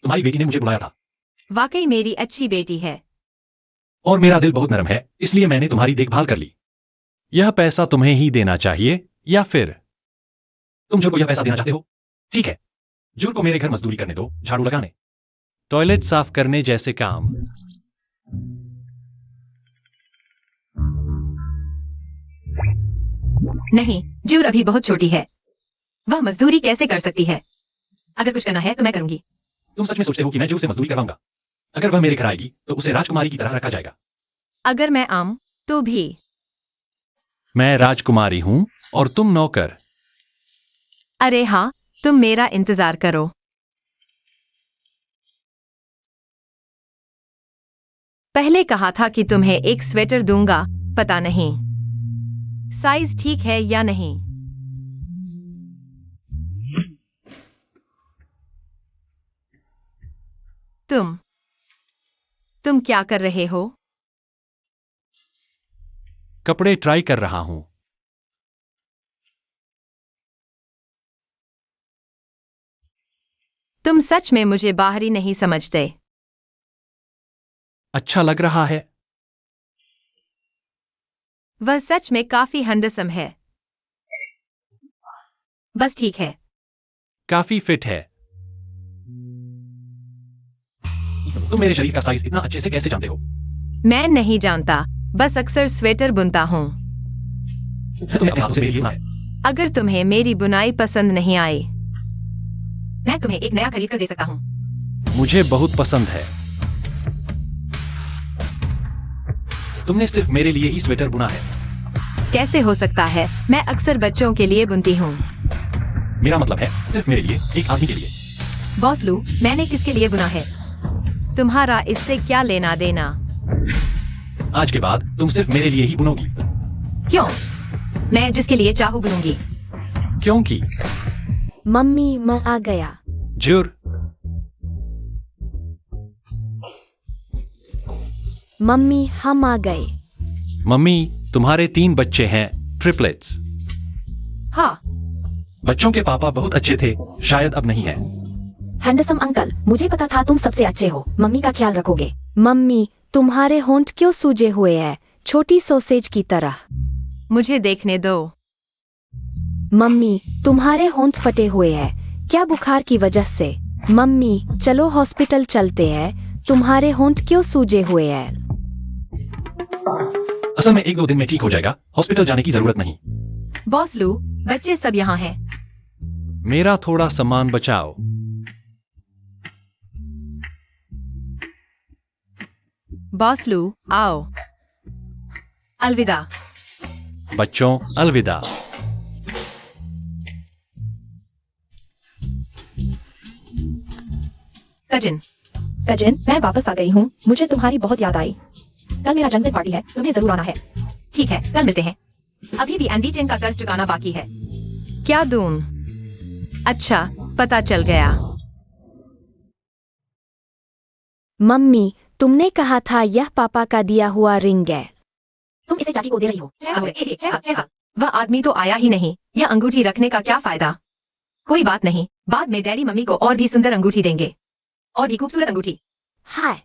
तुम्हारी बेटी ने मुझे बुलाया था। वाकई मेरी अच्छी बेटी है। और मेरा दिल बहुत नरम है, इसलिए मैंने तुम्हारी देखभाल कर ली। यह पैसा तुम्हें ही देना चाहिए, या फिर तुम जुर को यह पैसा देना चाहते हो? ठीक है, जुर को मेरे घर मजदूरी करने दो, झाड़ू लगाने, टॉयलेट साफ करने जैसे काम। नहीं, जूर अभी बहुत छोटी है। वह मजदूरी कैसे कर सकती है? अगर कुछ करना है तो मैं करूंगी। तुम सच में सोचते हो कि मैं जूर से मजदूरी करवाऊंगा? अगर वह मेरे घर आएगी तो उसे राजकुमारी की तरह रखा जाएगा। अगर मैं आऊं तो भी। मैं राजकुमारी हूँ और तुम नौकर। अरे हाँ, तुम मेरा इंतजार करो। पहले कहा था कि तुम्हें एक स्वेटर दूंगा, पता नहीं साइज ठीक है या नहीं। तुम क्या कर रहे हो? कपड़े ट्राई कर रहा हूँ। तुम सच में मुझे बाहरी नहीं समझते। अच्छा लग रहा है। वह सच में काफी हैंडसम है। बस ठीक है। काफी फिट है। तुम मेरे शरीर का साइज इतना अच्छे से कैसे जानते हो? मैं नहीं जानता, बस अक्सर स्वेटर बुनता हूँ। तुमने अपने हाथों से मेरे लिए बनाया है। अगर तुम्हें मेरी बुनाई पसंद नहीं आई, मैं तुम्हें एक नया खरीद कर दे सकता हूँ। मुझे बहुत पसंद है। तुमने सिर्फ मेरे लिए ही स्वेटर बुना है। कैसे हो सकता है? मैं अक्सर बच्चों के लिए बुनती हूँ। मेरा मतलब है सिर्फ मेरे लिए, एक आदमी के लिए। बॉस लू, मैंने किसके लिए बुना है? तुम्हारा इससे क्या लेना देना? आज के बाद तुम सिर्फ मेरे लिए ही बुनोगी। क्यों? मैं जिसके लिए चाहूँ बुनूंगी। क्योंकि मम्मी मैं आ गया। जुर। मम्मी हम आ गए। मम्मी तुम्हारे 3 बच्चे हैं, ट्रिपलेट्स। हाँ, बच्चों के पापा बहुत अच्छे थे, शायद अब नहीं है। हैंडसम अंकल, मुझे पता था तुम सबसे अच्छे हो। मम्मी का ख्याल रखोगे। मम्मी तुम्हारे होंठ क्यों सूजे हुए हैं, छोटी सॉसेज की तरह? मुझे देखने दो। मम्मी तुम्हारे होंठ फटे हुए हैं, क्या बुखार की वजह से? मम्मी चलो हॉस्पिटल चलते हैं, तुम्हारे होंठ क्यों सूजे हुए हैं? असल में 1-2 दिन में ठीक हो जाएगा, हॉस्पिटल जाने की जरूरत नहीं। बॉस लू, बच्चे सब यहाँ हैं। मेरा थोड़ा सामान बचाओ। बॉस लू, आओ। अलविदा। बच्चों अलविदा। कजिन, मैं वापस आ गई हूँ। मुझे तुम्हारी बहुत याद आई। कल मेरा जन्मदिन पार्टी है, तुम्हें जरूर आना है। ठीक है, कल मिलते हैं। अभी भी एनबी चेन का कर्ज चुकाना बाकी है। क्या दूं? अच्छा, पता चल गया। मम्मी तुमने कहा था यह पापा का दिया हुआ रिंग है। तुम इसे चाची को दे रही हो। वह आदमी तो आया ही नहीं, यह अंगूठी रखने का क्या फायदा? कोई बात नहीं, बाद में डैडी मम्मी को और भी सुंदर अंगूठी देंगे, और भी खूबसूरत अंगूठी। हाय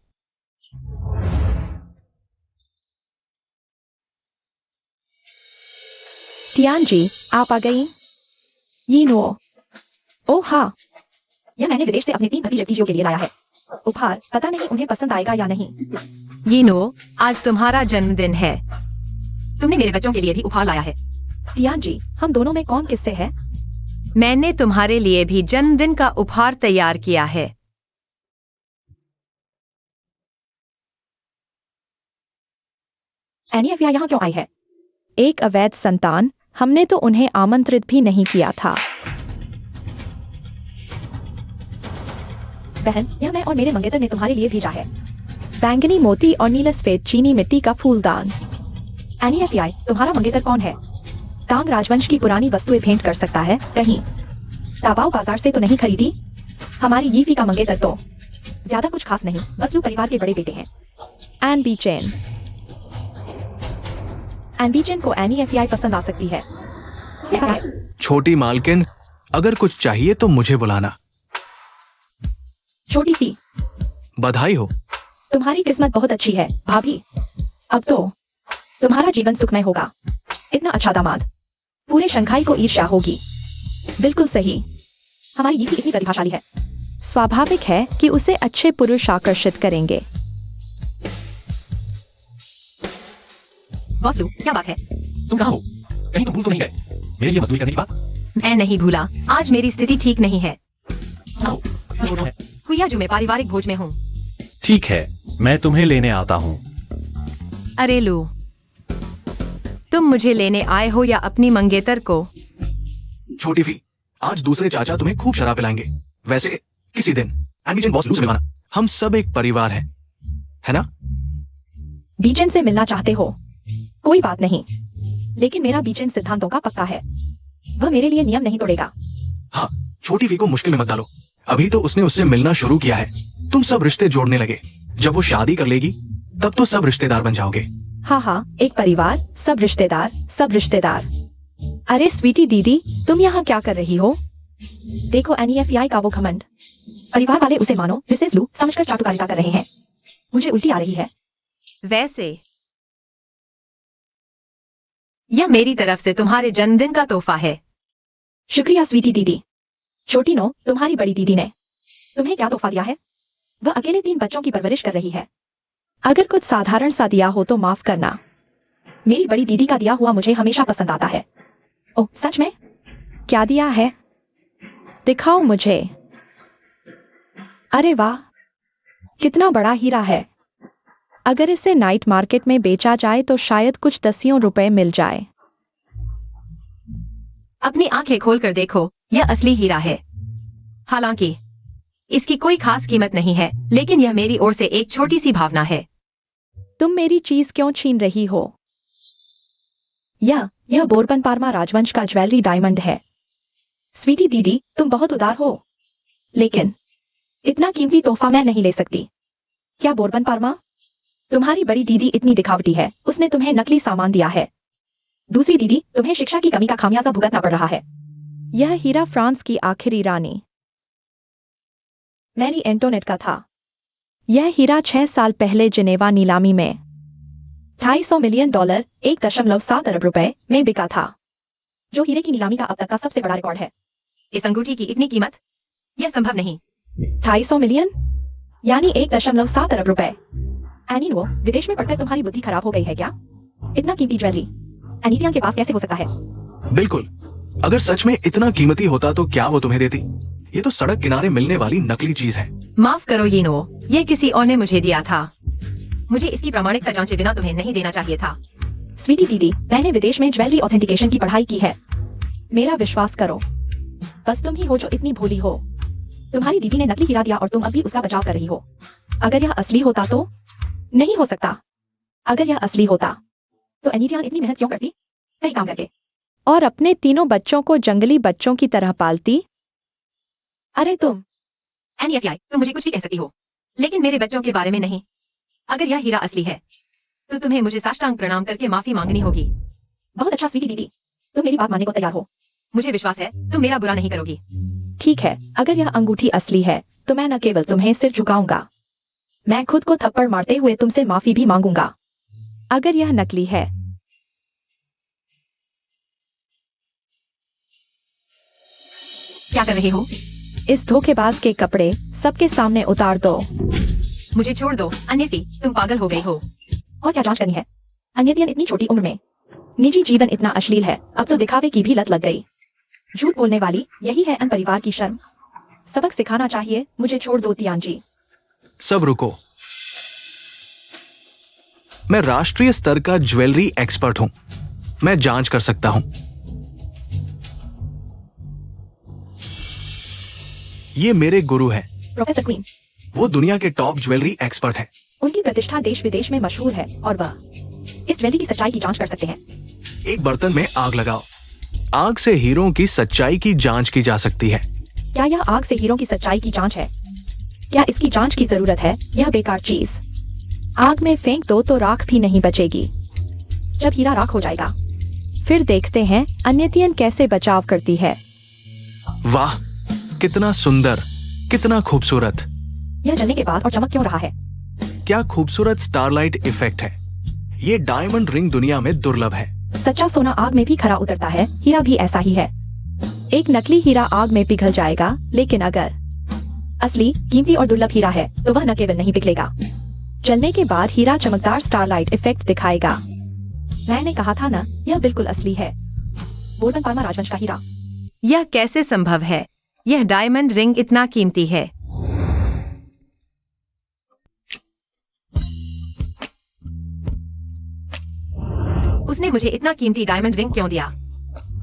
टियान जी, आप आ गई? ये नो। ओह हाँ, यह मैंने विदेश से अपने 3 भतीजों के लिए लाया है। उपहार, पता नहीं उन्हें पसंद आएगा या नहीं। ये नो, आज तुम्हारा जन्मदिन है, तुमने मेरे बच्चों के लिए भी उपहार लाया है। टियान जी, हम दोनों में कौन किससे है? मैंने तुम्हारे लिए भी जन्मदिन का उपहार तैयार किया है। एनिया यहाँ क्यों आई है? एक अवैध संतान, हमने तो उन्हें आमंत्रित भी नहीं किया था। बहन, यह मैं और मेरे मंगेतर ने तुम्हारे लिए भेजा है। बैंगनी मोती और नीला सफेद चीनी मिट्टी का फूलदान। एनिया, तुम्हारा मंगेतर कौन है? तांग राजवंश की पुरानी वस्तुएं भेंट कर सकता है कहीं। ताबाओ बाजार से तो नहीं खरीदी? हमारी यीफी का मंगेतर तो ज्यादा कुछ खास नहीं, बस लू परिवार के बड़े बेटे हैं। एन बी चेन को एनिया पसंद आ सकती है। छोटी मालकिन, अगर कुछ चाहिए तो मुझे बुलाना। छोटी फी, बधाई हो। तुम्हारी किस्मत बहुत अच्छी है भाभी। अब तो तुम्हारा जीवन सुखमय होगा। इतना अच्छा दामाद, पूरे शंघाई को ईर्ष्या होगी। बिल्कुल सही, हमारी यीफी इतनी प्रतिभाशाली है, स्वाभाविक है कि उसे अच्छे पुरुष आकर्षित करेंगे। बॉस लू, क्या बात है? तुम कहाँ हो? कहीं तुम भूल तो नहीं गए मेरे लिए मजदूरी करने की बात? मैं नहीं भूला, आज मेरी स्थिति ठीक नहीं है। आओ, यहाँ छोड़ो है। कुया जो मैं पारिवारिक भोज में हूँ। ठीक है, मैं तुम्हें लेने आता हूँ। अरे लू, तुम मुझे लेने आए हो या अपनी मंगेतर को? छोटी फी, आज दूसरे चाचा तुम्हें खूब शराब पिलाएंगे। वैसे किसी दिन एंडी बॉस लू से मिलवाना। हम सब एक परिवार है ना? बीजेन से मिलना चाहते हो? कोई बात नहीं, लेकिन मेरा बीजेन सिद्धांतों का पक्का है। वह मेरे लिए नियम नहीं तोड़ेगा। हाँ, छोटी फी को मुश्किल में मत डालो। अभी तो उसने उससे मिलना शुरू किया है। तुम सब रिश्ते जोड़ने लगे। जब वो शादी कर लेगी तब तो सब रिश्तेदार बन जाओगे। हाँ हाँ, एक परिवार, सब रिश्तेदार, सब रिश्तेदार। अरे स्वीटी दीदी, तुम यहाँ क्या कर रही हो? देखो NEFI का वो घमंड। परिवार वाले उसे मानो मिसेस लू समझकर चाटुकारिता कर रहे हैं। मुझे उल्टी आ रही है। वैसे यह मेरी तरफ से तुम्हारे जन्मदिन का तोहफा है। शुक्रिया स्वीटी दीदी। छोटी नो, तुम्हारी बड़ी दीदी ने तुम्हें क्या तोहफा दिया है? वह अकेले 3 बच्चों की परवरिश कर रही है। अगर कुछ साधारण सा दिया हो तो माफ करना। मेरी बड़ी दीदी का दिया हुआ मुझे हमेशा पसंद आता है। ओह सच में? क्या दिया है? दिखाओ मुझे। अरे वाह, कितना बड़ा हीरा है। अगर इसे नाइट मार्केट में बेचा जाए तो शायद कुछ दसियों रुपए मिल जाए। अपनी आंखें खोलकर देखो, यह असली हीरा है। हालांकि इसकी कोई खास कीमत नहीं है, लेकिन यह मेरी ओर से एक छोटी सी भावना है। तुम मेरी चीज क्यों छीन रही हो? यह बोरबन पार्मा राजवंश का ज्वेलरी डायमंड है। स्वीटी दीदी, तुम बहुत उदार हो, लेकिन इतना कीमती तोहफा मैं नहीं ले सकती। क्या बोरबन पार्मा? तुम्हारी बड़ी दीदी इतनी दिखावटी है, उसने तुम्हें नकली सामान दिया है। दूसरी दीदी, तुम्हें शिक्षा की कमी का खामियाजा भुगतना पड़ रहा है। यह हीरा फ्रांस की आखिरी रानी मैरी एंटोनेट का था। यह हीरा 6 साल पहले जिनेवा नीलामी में $250 मिलियन 1.7 अरब रुपए में बिका था, जो हीरे की नीलामी का अब तक का सबसे बड़ा रिकॉर्ड है। इस अंगूठी की इतनी कीमत? यह संभव नहीं। 250 मिलियन यानी 1.7 अरब रुपए। एनी नो, विदेश में पढ़कर तुम्हारी बुद्धि खराब हो गई है क्या? इतना कीमती ज्वेलरी एनीटियन के पास कैसे हो सकता है? बिल्कुल, अगर सच में इतना कीमती होता तो क्या वो तुम्हें देती? ये तो सड़क किनारे मिलने वाली नकली चीज है। माफ करो यीनो, यह किसी और ने मुझे दिया था। मुझे इसकी प्रामाणिकता जांचे बिना तुम्हें नहीं देना चाहिए था। स्वीटी दीदी, मैंने विदेश में ज्वेलरी ऑथेंटिकेशन की पढ़ाई की है। मेरा विश्वास करो, बस तुम ही हो जो इतनी भोली हो। तुम्हारी दीदी ने नकली हीरा दिया और तुम अब भी उसका बचाव कर रही हो। अगर यह असली होता तो? नहीं हो सकता। अगर यह असली होता तो एनीटियन इतनी मेहनत क्यों करती कई काम करके, और अपने 3 बच्चों को जंगली बच्चों की तरह पालती? अरे तुम NEFI, तुम मुझे कुछ भी कह सकती हो, लेकिन मेरे बच्चों के बारे में नहीं। अगर यह हीरा असली है तो तुम्हें मुझे साष्टांग प्रणाम करके माफी मांगनी होगी। बहुत अच्छा स्वीटी दीदी, तुम मेरी बात मानने को तैयार हो। मुझे विश्वास है तुम मेरा बुरा नहीं करोगी। ठीक है, अगर यह अंगूठी असली है तो मैं न केवल तुम्हें सिर झुकाऊंगा, मैं खुद को थप्पड़ मारते हुए तुमसे माफी भी मांगूंगा। अगर यह नकली है क्या कर रहे हो? इस धोखेबाज के कपड़े सबके सामने उतार दो। मुझे छोड़ दो अन्यफी, तुम पागल हो गई हो। और क्या जांच करनी है? अन्यतियन इतनी छोटी उम्र में, निजी जीवन इतना अश्लील है, अब तो दिखावे की भी लत लग गई। झूठ बोलने वाली, यही है अन परिवार की शर्म। सबक सिखाना चाहिए। मुझे छोड़ दो तियान जी। सब रुको, मैं राष्ट्रीय स्तर का ज्वेलरी एक्सपर्ट हूं। मैं जांच कर सकता हूं। ये मेरे गुरु हैं। प्रोफेसर क्वीन, वो दुनिया के टॉप ज्वेलरी एक्सपर्ट हैं। उनकी प्रतिष्ठा देश विदेश में मशहूर है और वह इस ज्वेलरी की सच्चाई की जांच कर सकते हैं। एक बर्तन में आग लगाओ, आग से हीरों की सच्चाई की जांच की जा सकती है। क्या यह आग से हीरों की सच्चाई की जांच है? क्या इसकी जांच की जरूरत है? यह बेकार चीज आग में फेंक दो तो राख भी नहीं बचेगी। जब हीरा राख हो जाएगा फिर देखते हैं अन्यतियन कैसे बचाव करती है। वाह, कितना सुंदर, कितना खूबसूरत। यह जलने के बाद और चमक क्यों रहा है? क्या खूबसूरत स्टारलाइट इफेक्ट है। ये डायमंड रिंग दुनिया में दुर्लभ है। सच्चा सोना आग में भी खरा उतरता है, हीरा भी ऐसा ही है। एक नकली हीरा आग में पिघल जाएगा, लेकिन अगर असली, कीमती और दुर्लभ हीरा है तो वह न केवल नहीं पिघलेगा, जलने के बाद हीरा चमकदार स्टारलाइट इफेक्ट दिखाएगा। मैंने कहा था ना, यह बिल्कुल असली है। बोरबन पार्मा राजवंश का हीरा। यह कैसे संभव है? यह डायमंड रिंग इतना कीमती है। उसने मुझे इतना कीमती डायमंड रिंग क्यों दिया?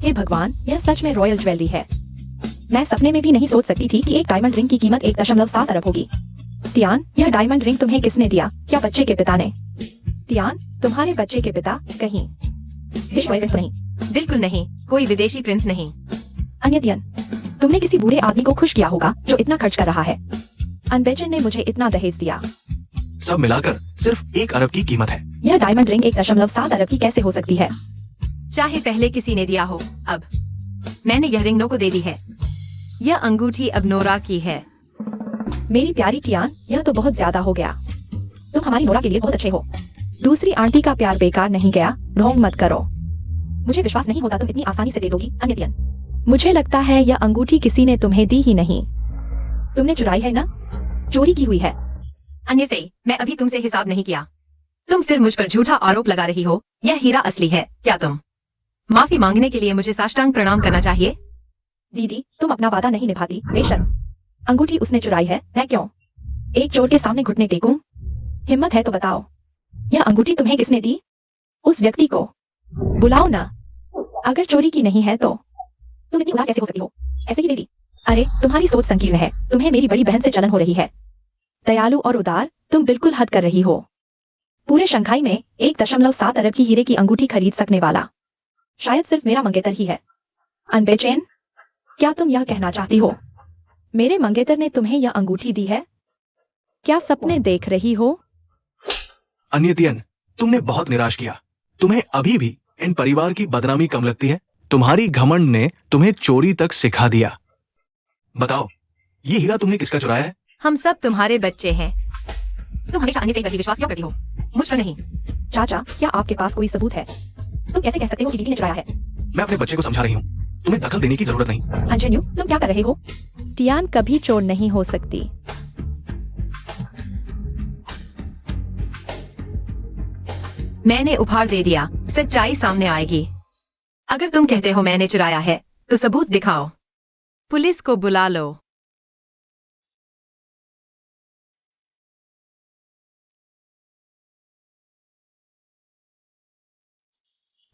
हे भगवान, यह सच में रॉयल ज्वेलरी है। मैं सपने में भी नहीं सोच सकती थी कि एक डायमंड रिंग की कीमत 1.7 अरब होगी। तियान, यह डायमंड रिंग तुम्हें किसने दिया? क्या बच्चे के पिता ने? तियान, तुम्हारे बच्चे के पिता कहीं विदेश वायरस नहीं? बिल्कुल नहीं, कोई विदेशी प्रिंस नहीं। अन्य तियान, तुमने किसी बूढ़े आदमी को खुश किया होगा जो इतना खर्च कर रहा है। अनबेचन ने मुझे इतना दहेज दिया। सब मिलाकर सिर्फ 1 अरब की कीमत है। यह डायमंड रिंग 1.7 अरब की कैसे हो सकती है? चाहे पहले किसी ने दिया हो, अब मैंने यह रिंग नो को दे दी है। यह अंगूठी अब नोरा की है। मेरी प्यारी टियान, यह तो बहुत ज्यादा हो गया। तुम हमारी नोरा के लिए बहुत अच्छे हो। दूसरी आंटी का प्यार बेकार नहीं गया। ढोंग मत करो। मुझे विश्वास नहीं होता तुम इतनी आसानी से दे दोगी। अन्य तियान, मुझे लगता है यह अंगूठी किसी ने तुम्हें दी ही नहीं। तुमने चुराई है ना? चोरी की हुई है। अन्य फे, मैं अभी तुमसे हिसाब नहीं किया। तुम फिर मुझ पर झूठा आरोप लगा रही हो। यह हीरा असली है क्या? तुम माफी मांगने के लिए मुझे साष्टांग प्रणाम करना चाहिए। दीदी, तुम अपना वादा नहीं निभाती, बेशर्म। अंगूठी उसने चुराई है, मैं क्यों एक चोर के सामने घुटने टेकूं? हिम्मत है तो बताओ, यह अंगूठी तुम्हें किसने दी? उस व्यक्ति को बुलाओ ना। अगर चोरी की नहीं है तो तुम इतनी उदार कैसे हो सकती हो? ऐसे ही दे दी? अरे, तुम्हारी सोच संकीर्ण है। तुम्हें मेरी बड़ी बहन से जलन हो रही है। दयालु और उदार, तुम बिल्कुल हद कर रही हो। पूरे शंघाई में 1.7 अरब की हीरे की अंगूठी खरीद सकने वाला शायद सिर्फ मेरा मंगेतर ही है। अनबेचैन, क्या तुम यह कहना चाहती हो मेरे मंगेतर ने तुम्हें यह अंगूठी दी है? क्या सपने देख रही हो? अन्यतियन, तुमने बहुत निराश किया। तुम्हें अभी भी इन परिवार की बदनामी कम लगती है? तुम्हारी घमंड ने तुम्हें चोरी तक सिखा दिया। बताओ, ये हीरा तुमने किसका चुराया है? हम सब तुम्हारे बच्चे हैं। तुम हमेशा अन्य पर ही विश्वास क्यों करती हो, मुझ पर नहीं? चाचा, क्या आपके पास कोई सबूत है? तुम कैसे कह सकते हो कि दीदी ने चुराया है? मैं अपने बच्चे को समझा रही हूँ, तुम्हें दखल देने की जरूरत नहीं। अंजन्यू, तुम क्या कर रहे हो? टियान कभी चोर नहीं हो सकती। मैंने उपहार दे दिया, सच्चाई सामने आएगी। अगर तुम कहते हो मैंने चुराया है, तो सबूत दिखाओ। पुलिस को बुला लो।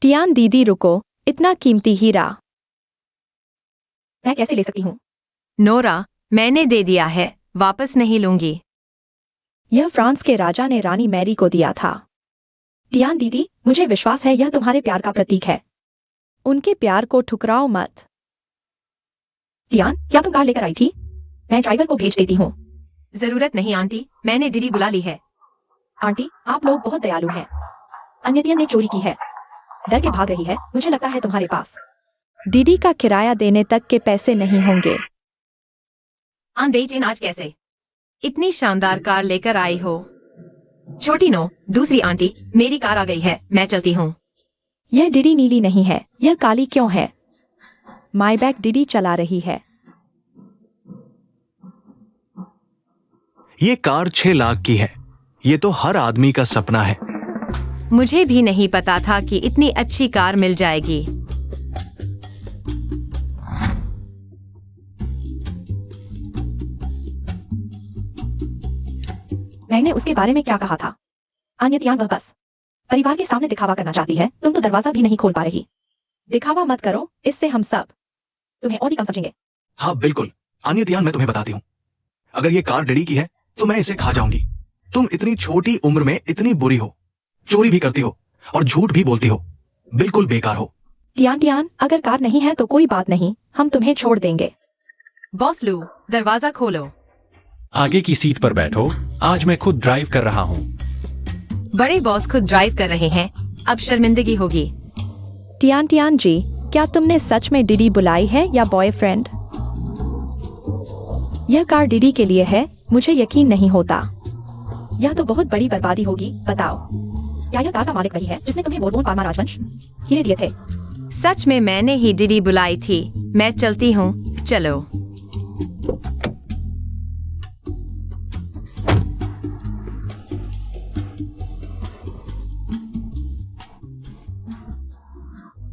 टियान दीदी रुको, इतना कीमती हीरा मैं कैसे ले सकती हूँ? नोरा, मैंने दे दिया है, वापस नहीं लूंगी। यह फ्रांस के राजा ने रानी मैरी को दिया था। टियान दीदी, मुझे विश्वास है यह तुम्हारे प्यार का प्रतीक है। उनके प्यार को ठुकराओ मत। टियान, क्या तुम कार लेकर आई थी? मैं ड्राइवर को भेज देती हूँ। जरूरत नहीं आंटी, मैंने दीदी बुला ली है। आंटी, आप लोग बहुत दयालु हैं। अन्यतियन ने चोरी की है, डर के भाग रही है। मुझे लगता है तुम्हारे पास डीडी का किराया देने तक के पैसे नहीं होंगे। अनबेचैन, आज कैसे इतनी शानदार कार लेकर आई हो? छोटी नो, दूसरी आंटी, मेरी कार आ गई है, मैं चलती हूँ। यह डीडी नीली नहीं है, यह काली क्यों है? माईबैक डीडी चला रही है। ये कार 6 लाख की है। ये तो हर आदमी का सपना है। मुझे भी नहीं पता था कि इतनी अच्छी कार मिल जाएगी। मैंने उसके बारे में क्या कहा था? अन्यतियान, वह बस परिवार के सामने दिखावा करना चाहती है। तुम तो दरवाजा भी नहीं खोल पा रही। दिखावा मत करो, इससे हम सब तुम्हें और भी कम समझेंगे। हाँ बिल्कुल, अन्यतियान, मैं तुम्हें बताती हूँ, अगर ये कार डैडी की है तो मैं इसे खा जाऊंगी। तुम इतनी छोटी उम्र में इतनी बुरी हो, चोरी भी करती हो और झूठ भी बोलती हो, बिल्कुल बेकार हो। टियान, अगर कार नहीं है तो कोई बात नहीं, हम तुम्हें छोड़ देंगे। बॉस लू, दरवाजा खोलो। आगे की सीट पर बैठो, आज मैं खुद ड्राइव कर रहा हूँ। बड़े बॉस खुद ड्राइव कर रहे हैं, अब शर्मिंदगी होगी। टियान जी, क्या तुमने सच में डीडी बुलाई है या बॉयफ्रेंड? यह कार डीडी के लिए है, मुझे यकीन नहीं होता। यह तो बहुत बड़ी बर्बादी होगी। बताओ, क्या यह कार का मालिक वही है जिसने तुम्हें बोरबोन पार्मा राजवंश हीरे दिए थे? सच में मैंने ही डीडी बुलाई थी। मैं चलती हूँ, चलो।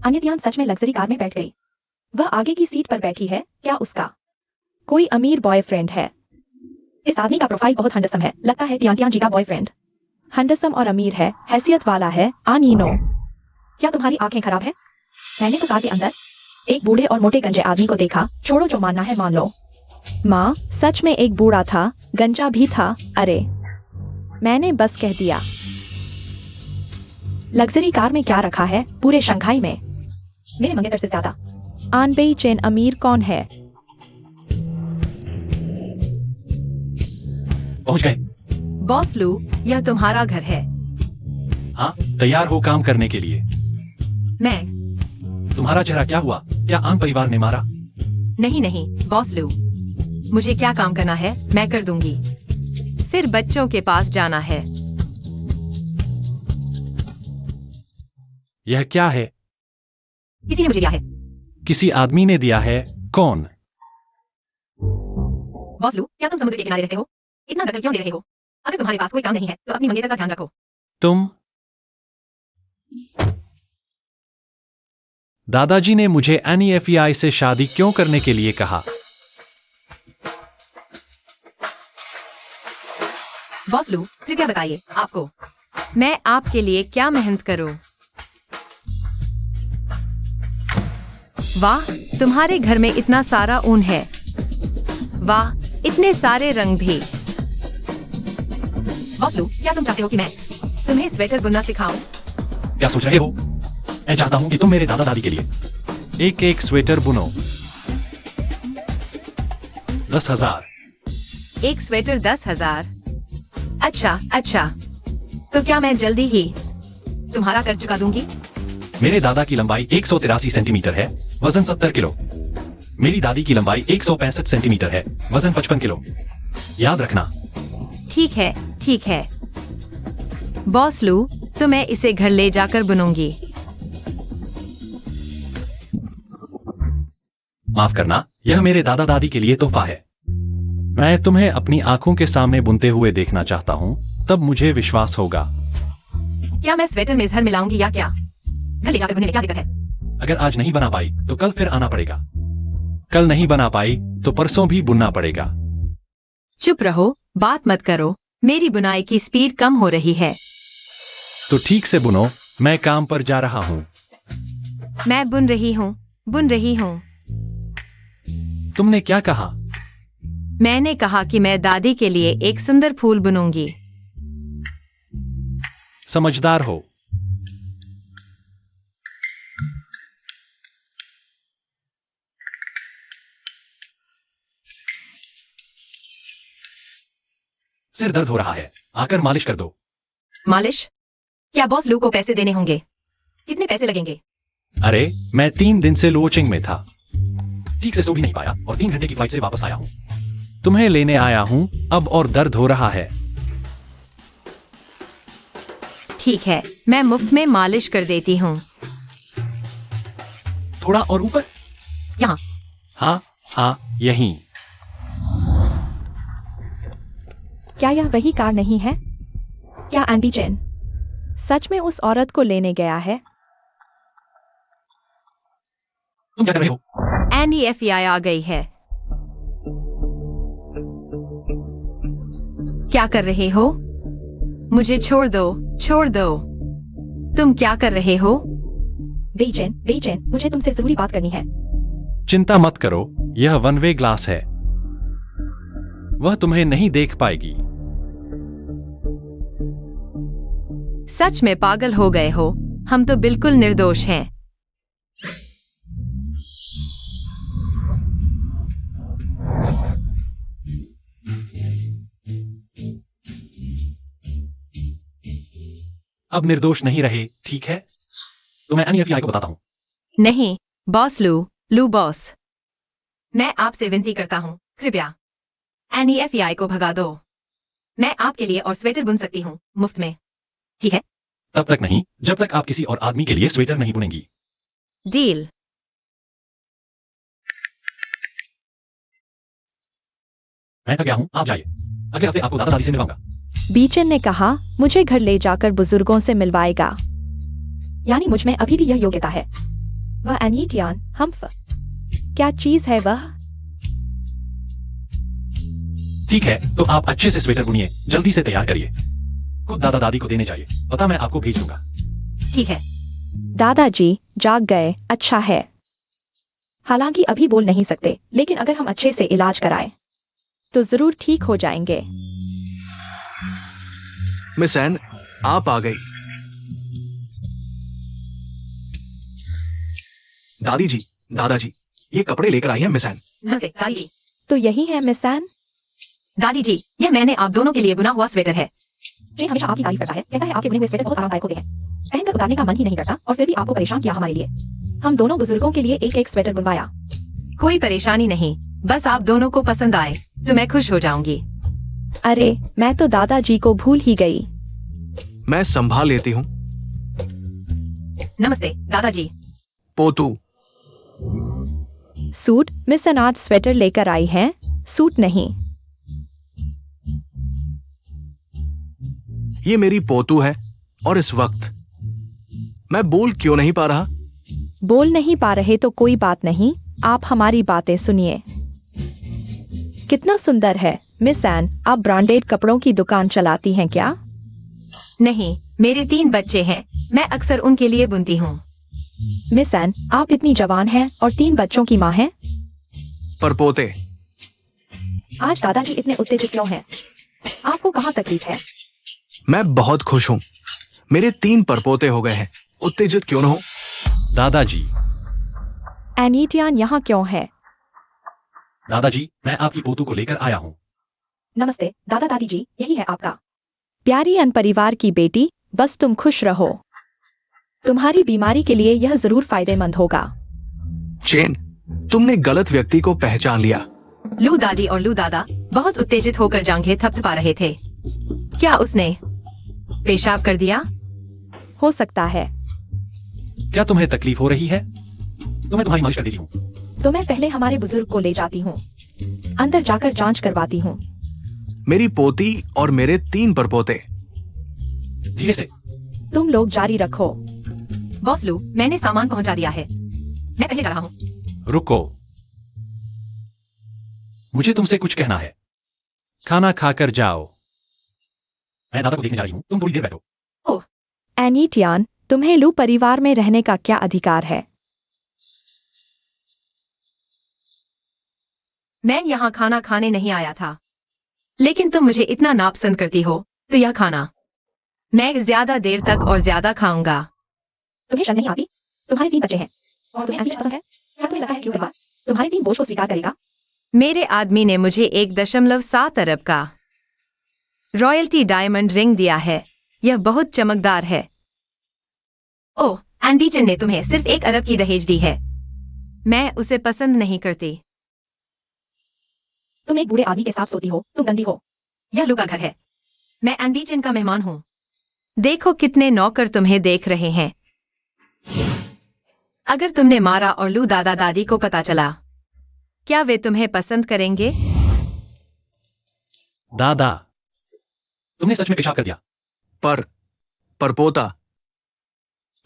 अन्यतियान सच में लग्जरी कार में बैठ गई। वह आगे की सीट पर बैठी है। क्या उसका कोई अमीर बॉयफ्रेंड है? इस आदमी का प्रोफाइल बहुत हंडसम है, लगता है टियान जी का बॉयफ्रेंड हंडसम और अमीर है, हैसियत वाला है। आनीनो, क्या तुम्हारी आंखें खराब है? मैंने तो कार के अंदर एक बूढ़े और मोटे गंजे आदमी को देखा। छोड़ो, जो मानना है मान लो। माँ, सच में एक बूढ़ा था, गंजा भी था। अरे, मैंने बस कह दिया। लग्जरी कार में क्या रखा है पूरे शंघाई में? मेरे मंगेतर से ज्यादा आनबेई चेन अमीर कौन है? पहुंच गए? बॉस लू, यह तुम्हारा घर है। हाँ, तैयार हो काम करने के लिए? मैं तुम्हारा चेहरा क्या हुआ? क्या आन परिवार ने मारा? नहीं बॉस लू, मुझे क्या काम करना है मैं कर दूंगी। फिर बच्चों के पास जाना है। यह क्या है? किसी ने मुझे दिया है। किसी आदमी ने दिया है? कौन? बॉस लू, क्या तुम समुद्र के किनारे रहते हो? इतना दखल क्यों दे रहे हो? अगर तुम्हारे पास कोई काम नहीं है तो अपनी मंगेतर का ध्यान रखो। तुम? दादाजी ने मुझे NEFEI से शादी क्यों करने के लिए कहा? बॉस लू, कृपया बताइए आपको मैं आपके लिए क्या मेहनत करूं? वाह, तुम्हारे घर में इतना सारा ऊन है। वाह, इतने सारे रंग भी। बॉस लू, क्या तुम चाहते हो कि मैं तुम्हें स्वेटर बुनना सिखाऊं? क्या सोच रहे हो? मैं चाहता हूं कि तुम मेरे दादा दादी के लिए एक एक स्वेटर बुनो। 10,000। एक स्वेटर 10,000? अच्छा, तो क्या मैं जल्दी ही तुम्हारा कर्ज चुका दूंगी? मेरे दादा की लंबाई 183 सेंटीमीटर है, वजन 70 किलो। मेरी दादी की लंबाई 165 सेंटीमीटर है, वजन 55 किलो। याद रखना। ठीक है। बॉस लू, तो मैं इसे घर ले जाकर बुनूंगी। माफ करना, यह मेरे दादा दादी के लिए तोहफा है। मैं तुम्हें अपनी आंखों के सामने बुनते हुए देखना चाहता हूँ, तब मुझे विश्वास होगा। क्या मैं स्वेटर में जहर मिलाऊंगी या क्या? घर ले जाकर बुनने में क्या दिक्कत है? अगर आज नहीं बना पाई तो कल फिर आना पड़ेगा। कल नहीं बना पाई तो परसों भी बुनना पड़ेगा। चुप रहो, बात मत करो। मेरी बुनाई की स्पीड कम हो रही है। तो ठीक से बुनो, मैं काम पर जा रहा हूँ। मैं बुन रही हूँ। तुमने क्या कहा? मैंने कहा कि मैं दादी के लिए एक सुंदर फूल बुनूंगी। समझदार हो। सिर दर्द हो रहा है, आकर मालिश कर दो। मालिश? क्या बॉस लू को पैसे देने होंगे? कितने पैसे लगेंगे? अरे, मैं 3 दिन से लोचिंग में था, ठीक से सो भी नहीं पाया और 3 घंटे की फ्लाइट से वापस आया हूँ। तुम्हें लेने आया हूँ अब और दर्द हो रहा है। ठीक है, मैं मुफ्त में मालिश कर देती हूँ। थोड़ा और ऊपर। यहाँ। हाँ, यहीं। क्या यह वही कार नहीं है? क्या एनबी चेन सच में उस औरत को लेने गया है? तुम क्या कर रहे हो? NEFEI आ गई है। क्या कर रहे हो? मुझे छोड़ दो। तुम क्या कर रहे हो? बेचैन, मुझे तुमसे जरूरी बात करनी है। चिंता मत करो, यह वन वे ग्लास है, वह तुम्हें नहीं देख पाएगी। सच में पागल हो गए हो? हम तो बिल्कुल निर्दोष हैं। अब निर्दोष नहीं रहे, ठीक है? तो मैं NEFEI को बताता हूँ। नहीं, बॉस लू बॉस, मैं आपसे विनती करता हूँ, कृपया NEFEI को भगा दो। मैं आपके लिए और स्वेटर बुन सकती हूँ मुफ्त में, ठीक है? तब तक नहीं जब तक आप किसी और आदमी के लिए स्वेटर नहीं बुनेंगी। डील। मैं थक गया हूँ, आप जाइए। अगले हफ्ते आपको दादा दादी से मिलवाऊंगा। बीचन ने कहा, मुझे घर ले जाकर बुजुर्गों से मिलवाएगा। यानी मुझ में अभी भी यह योग्यता है। वह एनीटियान हम्फ क्या चीज है वह? ठीक है, तो आप अच्छे से स्वेटर बुनिए, जल्दी से तैयार करिए। खुद दादा दादी को देने चाहिए, पता मैं आपको भेज दूंगा। ठीक है, दादाजी जाग गए, अच्छा है। हालांकि अभी बोल नहीं सकते, लेकिन अगर हम अच्छे से इलाज कराएं तो जरूर ठीक हो जाएंगे। मिस एन, आप आ गई। दादी जी, दादाजी, ये कपड़े लेकर आई हैं मिस एन। नमस्ते दादी जी। तो यही है मिस एन। दादी जी, यह मैंने आप दोनों के लिए बुना हुआ स्वेटर है। जेन हमेशा आपकी तारीफ करता है, कहता है आपके बुने हुए स्वेटर बहुत आरामदायक होते हैं। पहनकर उतारने का मन ही नहीं करता, और फिर भी आपको परेशान किया हमारे लिए। हम दोनों बुजुर्गों के लिए एक एक स्वेटर बुनवाया। कोई परेशानी नहीं, बस आप दोनों को पसंद आए तो मैं खुश हो जाऊंगी। अरे मैं तो दादाजी को भूल ही गई। मैं संभाल लेती हूँ। नमस्ते दादाजी। पोतू, सूट मिस एन आज स्वेटर लेकर आई हैं, सूट नहीं। ये मेरी पोतू है और इस वक्त मैं बोल क्यों नहीं पा रहा? बोल नहीं पा रहे तो कोई बात नहीं, आप हमारी बातें सुनिए। कितना सुंदर है। मिस एन, आप ब्रांडेड कपड़ों की दुकान चलाती हैं क्या? नहीं, मेरे 3 बच्चे हैं, मैं अक्सर उनके लिए बुनती हूँ। मिस एन, आप इतनी जवान हैं और 3 बच्चों की माँ हैं। पर पोते, आज दादाजी इतने उत्तेजित क्यों हैं? आपको कहाँ तकलीफ है? मैं बहुत खुश हूँ। मेरे 3 परपोते हो गए हैं। उत्तेजित क्यों न हो? दादाजी, एनीटियान यहाँ क्यों है? दादाजी, मैं आपकी पोतू को लेकर आया हूँ। नमस्ते दादा दादी जी, यही है आपका प्यारी अन परिवार की बेटी। बस तुम खुश रहो, तुम्हारी बीमारी के लिए यह जरूर फायदेमंद होगा। चेन, तुमने गलत व्यक्ति को पहचान लिया। लू दादी और लू दादा बहुत उत्तेजित होकर जांघें थपथपा रहे थे। क्या उसने पेशाब कर दिया? हो सकता है। क्या तुम्हें तकलीफ हो रही है? तो मैं तुम्हारी मालिश कर देती हूँ। तो मैं पहले हमारे बुजुर्ग को ले जाती हूँ, अंदर जाकर जांच करवाती हूँ। मेरी पोती और मेरे 3 परपोते। धीरे से। तुम लोग जारी रखो। बॉस लू, मैंने सामान पहुंचा दिया है, मैं पहले जा रहा हूँ। रुको, मुझे तुमसे कुछ कहना है। खाना खाकर जाओ। मैं दादा को देखने जा रही हूँ, तुम थोड़ी देर बैठो। एनीटियान, तुम्हें लू परिवार में रहने का क्या अधिकार है? मैं यहाँ खाना खाने नहीं आया था, लेकिन तुम मुझे इतना नापसंद करती हो तो यह खाना मैं ज्यादा देर तक और ज्यादा खाऊंगा। तुम्हें शर्म नहीं आती? तुम्हारे 3 बच्चे हैं और तुम्हें एनीटियान पसंद है। क्या तुम्हें लगता है कि परिवार तुम्हारे 3 बोझ को स्वीकार करेगा? मेरे आदमी ने मुझे 1.7 अरब का रॉयल्टी डायमंड रिंग दिया है, यह बहुत चमकदार है। ओह, एंडीचन ने तुम्हें सिर्फ 1 अरब की दहेज दी है, मैं उसे पसंद नहीं करती। तुम एक बूढ़े आदमी के साथ सोती हो, तुम गंदी हो। यह लू का घर है, मैं एंडीचन का मेहमान हूँ। देखो कितने नौकर तुम्हें देख रहे हैं। अगर तुमने मारा और लू दादा दादी को पता चला, क्या वे तुम्हें पसंद करेंगे? दादा, तुमने सच में पेशाब कर दिया। परपोता,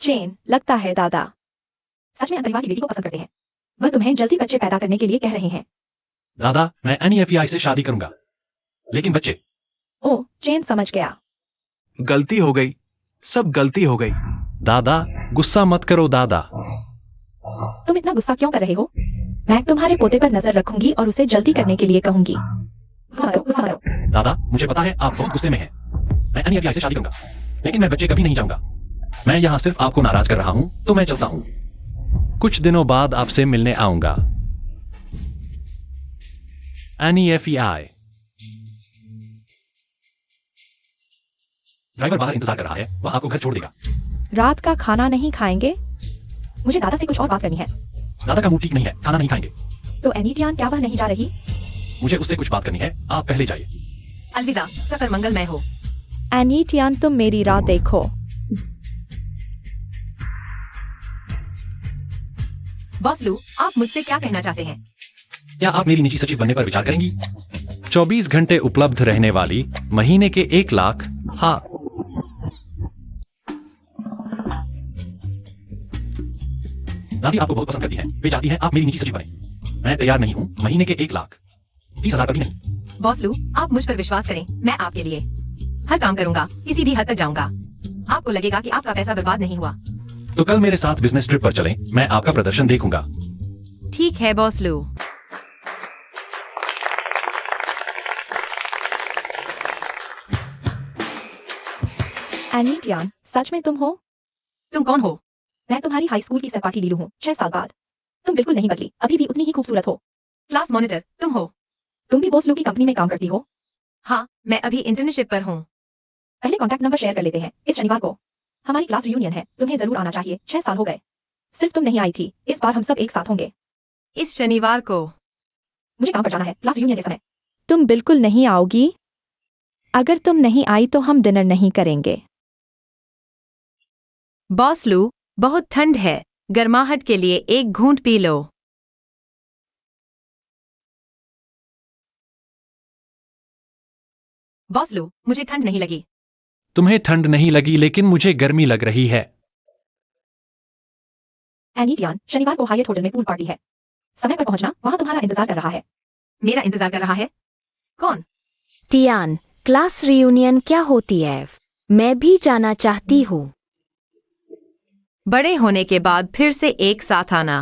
चेन, लगता है दादा सच में परिवार की बेटी को पसंद करते हैं। वह तुम्हें जल्दी बच्चे पैदा करने के लिए कह रहे हैं। दादा, मैं NEFEI से शादी करूंगा, लेकिन बच्चे। ओह, चेन समझ गया। गलती हो गई, सब गलती हो गई। दादा, गुस्सा मत करो दादा। तुम इतना गुस्सा क्यों कर रहे हो? मैं तुम्हारे पोते पर नजर रखूंगी और उसे जल्दी करने के लिए कहूंगी। गुस्सा मत करो, गुस्सा मत करो। दादा, मुझे पता है आप बहुत गुस्से में हैं। मैं NEFEI से शादी करूंगा, लेकिन मैं बच्चे कभी नहीं चाहूंगा। मैं यहाँ सिर्फ आपको नाराज कर रहा हूँ, तो मैं चलता हूँ। कुछ दिनों बाद आपसे मिलने आऊंगा। NEFEI। ड्राइवर बाहर इंतजार कर रहा है, वह आपको घर छोड़ देगा। रात का खाना नहीं खाएंगे? मुझे दादा से कुछ और बात करनी है। दादा का मूड ठीक नहीं है, खाना नहीं खाएंगे। तो एनीटियान, क्या वह नहीं जा रही? मुझे उससे कुछ बात करनी है, आप पहले जाइए। अलविदा, सफर मंगलमय हो। एनीटियान, तुम मेरी राह देखो। बॉस लू, आप मुझसे क्या कहना चाहते हैं? क्या आप मेरी निजी सचिव बनने पर विचार करेंगी? 24 घंटे उपलब्ध रहने वाली, महीने के 1 लाख। हाँ, दादी आपको बहुत पसंद करती हैं, वे चाहती हैं आप मेरी निजी सचिव बने। मैं तैयार नहीं हूँ, महीने के 1 लाख, 30,000 कभी नहीं। बॉस लू, आप मुझ पर विश्वास करें, मैं आपके लिए हर काम करूंगा, किसी भी हद तक जाऊंगा। आपको लगेगा कि आपका पैसा बर्बाद नहीं हुआ। तो कल मेरे साथ बिजनेस ट्रिप पर चलें, मैं आपका प्रदर्शन देखूंगा। ठीक है बॉस लू। एनी टियान, सच में तुम हो? तुम कौन हो? मैं तुम्हारी हाई स्कूल की सहपाठी लीलू हूँ, 6 साल बाद। तुम बिल्कुल नहीं बदली, अभी भी उतनी ही खूबसूरत हो। क्लास मॉनिटर तुम हो? तुम भी बॉस लू की कंपनी में काम करती हो? हाँ, मैं अभी इंटर्नशिप पर हूँ। पहले कॉन्टैक्ट नंबर शेयर कर लेते हैं। इस शनिवार को हमारी क्लास रियूनियन है, तुम्हें जरूर आना चाहिए। 6 साल हो गए, सिर्फ तुम नहीं आई थी। इस बार हम सब एक साथ होंगे। इस शनिवार को? मुझे काम पर जाना है, क्लास रियूनियन के समय। तुम बिल्कुल नहीं आओगी? अगर तुम नहीं आई तो हम डिनर नहीं करेंगे। बॉस लू, बहुत ठंड है, गर्माहट के लिए एक घूंट पी लो। बॉस लू, मुझे ठंड नहीं लगी। तुम्हें ठंड नहीं लगी, लेकिन मुझे गर्मी लग रही है। एनी टियान, शनिवार को हायट होटल में पूल पार्टी है, समय पर पहुंचना, वहां तुम्हारा इंतजार कर रहा है। मेरा इंतजार कर रहा है? कौन? टियान, क्लास रियूनियन क्या होती है? मैं भी जाना चाहती हूँ। बड़े होने के बाद फिर से एक साथ आना।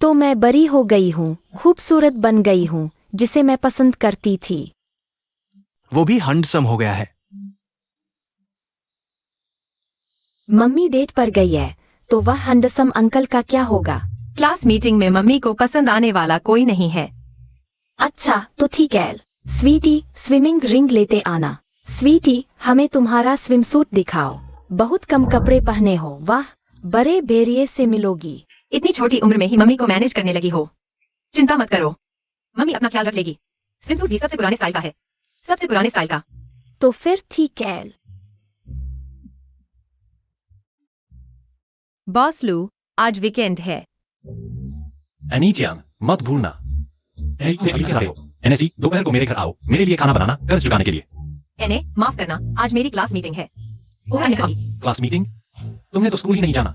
तो मैं बड़ी हो गई हूँ, खूबसूरत बन गई हूँ, जिसे मैं पसंद करती थी। वो भी हैंडसम हो गया है। मम्मी डेट पर गई है, तो वह हैंडसम अंकल का क्या होगा? क्लास मीटिंग में मम्मी को पसंद आने वाला कोई नहीं है। अच्छा, तो ठीक है। स्वीटी, स्विमिंग रिंग लेते आना। स्वीटी, हमें तुम्हारा स्विमसूट दिखाओ। बहुत कम कपड़े पहने हो। वाह, बड़े भेड़िए से मिलोगी। इतनी छोटी उम्र में ही मम्मी को मैनेज करने लगी हो। चिंता मत करो, मम्मी अपना ख्याल रख लेगी। स्विमसूट भी सबसे पुराने स्टाइल का है, सबसे पुराने स्टाइल का। तो फिर ठीक है। बॉस लू, आज वीकेंड है। एनी टियान, मत भूलना। एनएसी, दोपहर को मेरे घर आओ, मेरे लिए खाना बनाना, कर्ज चुकाने के लिए। एने, माफ करना, आज मेरी क्लास मीटिंग है। Class meeting? तुमने तो स्कूल ही नहीं जाना।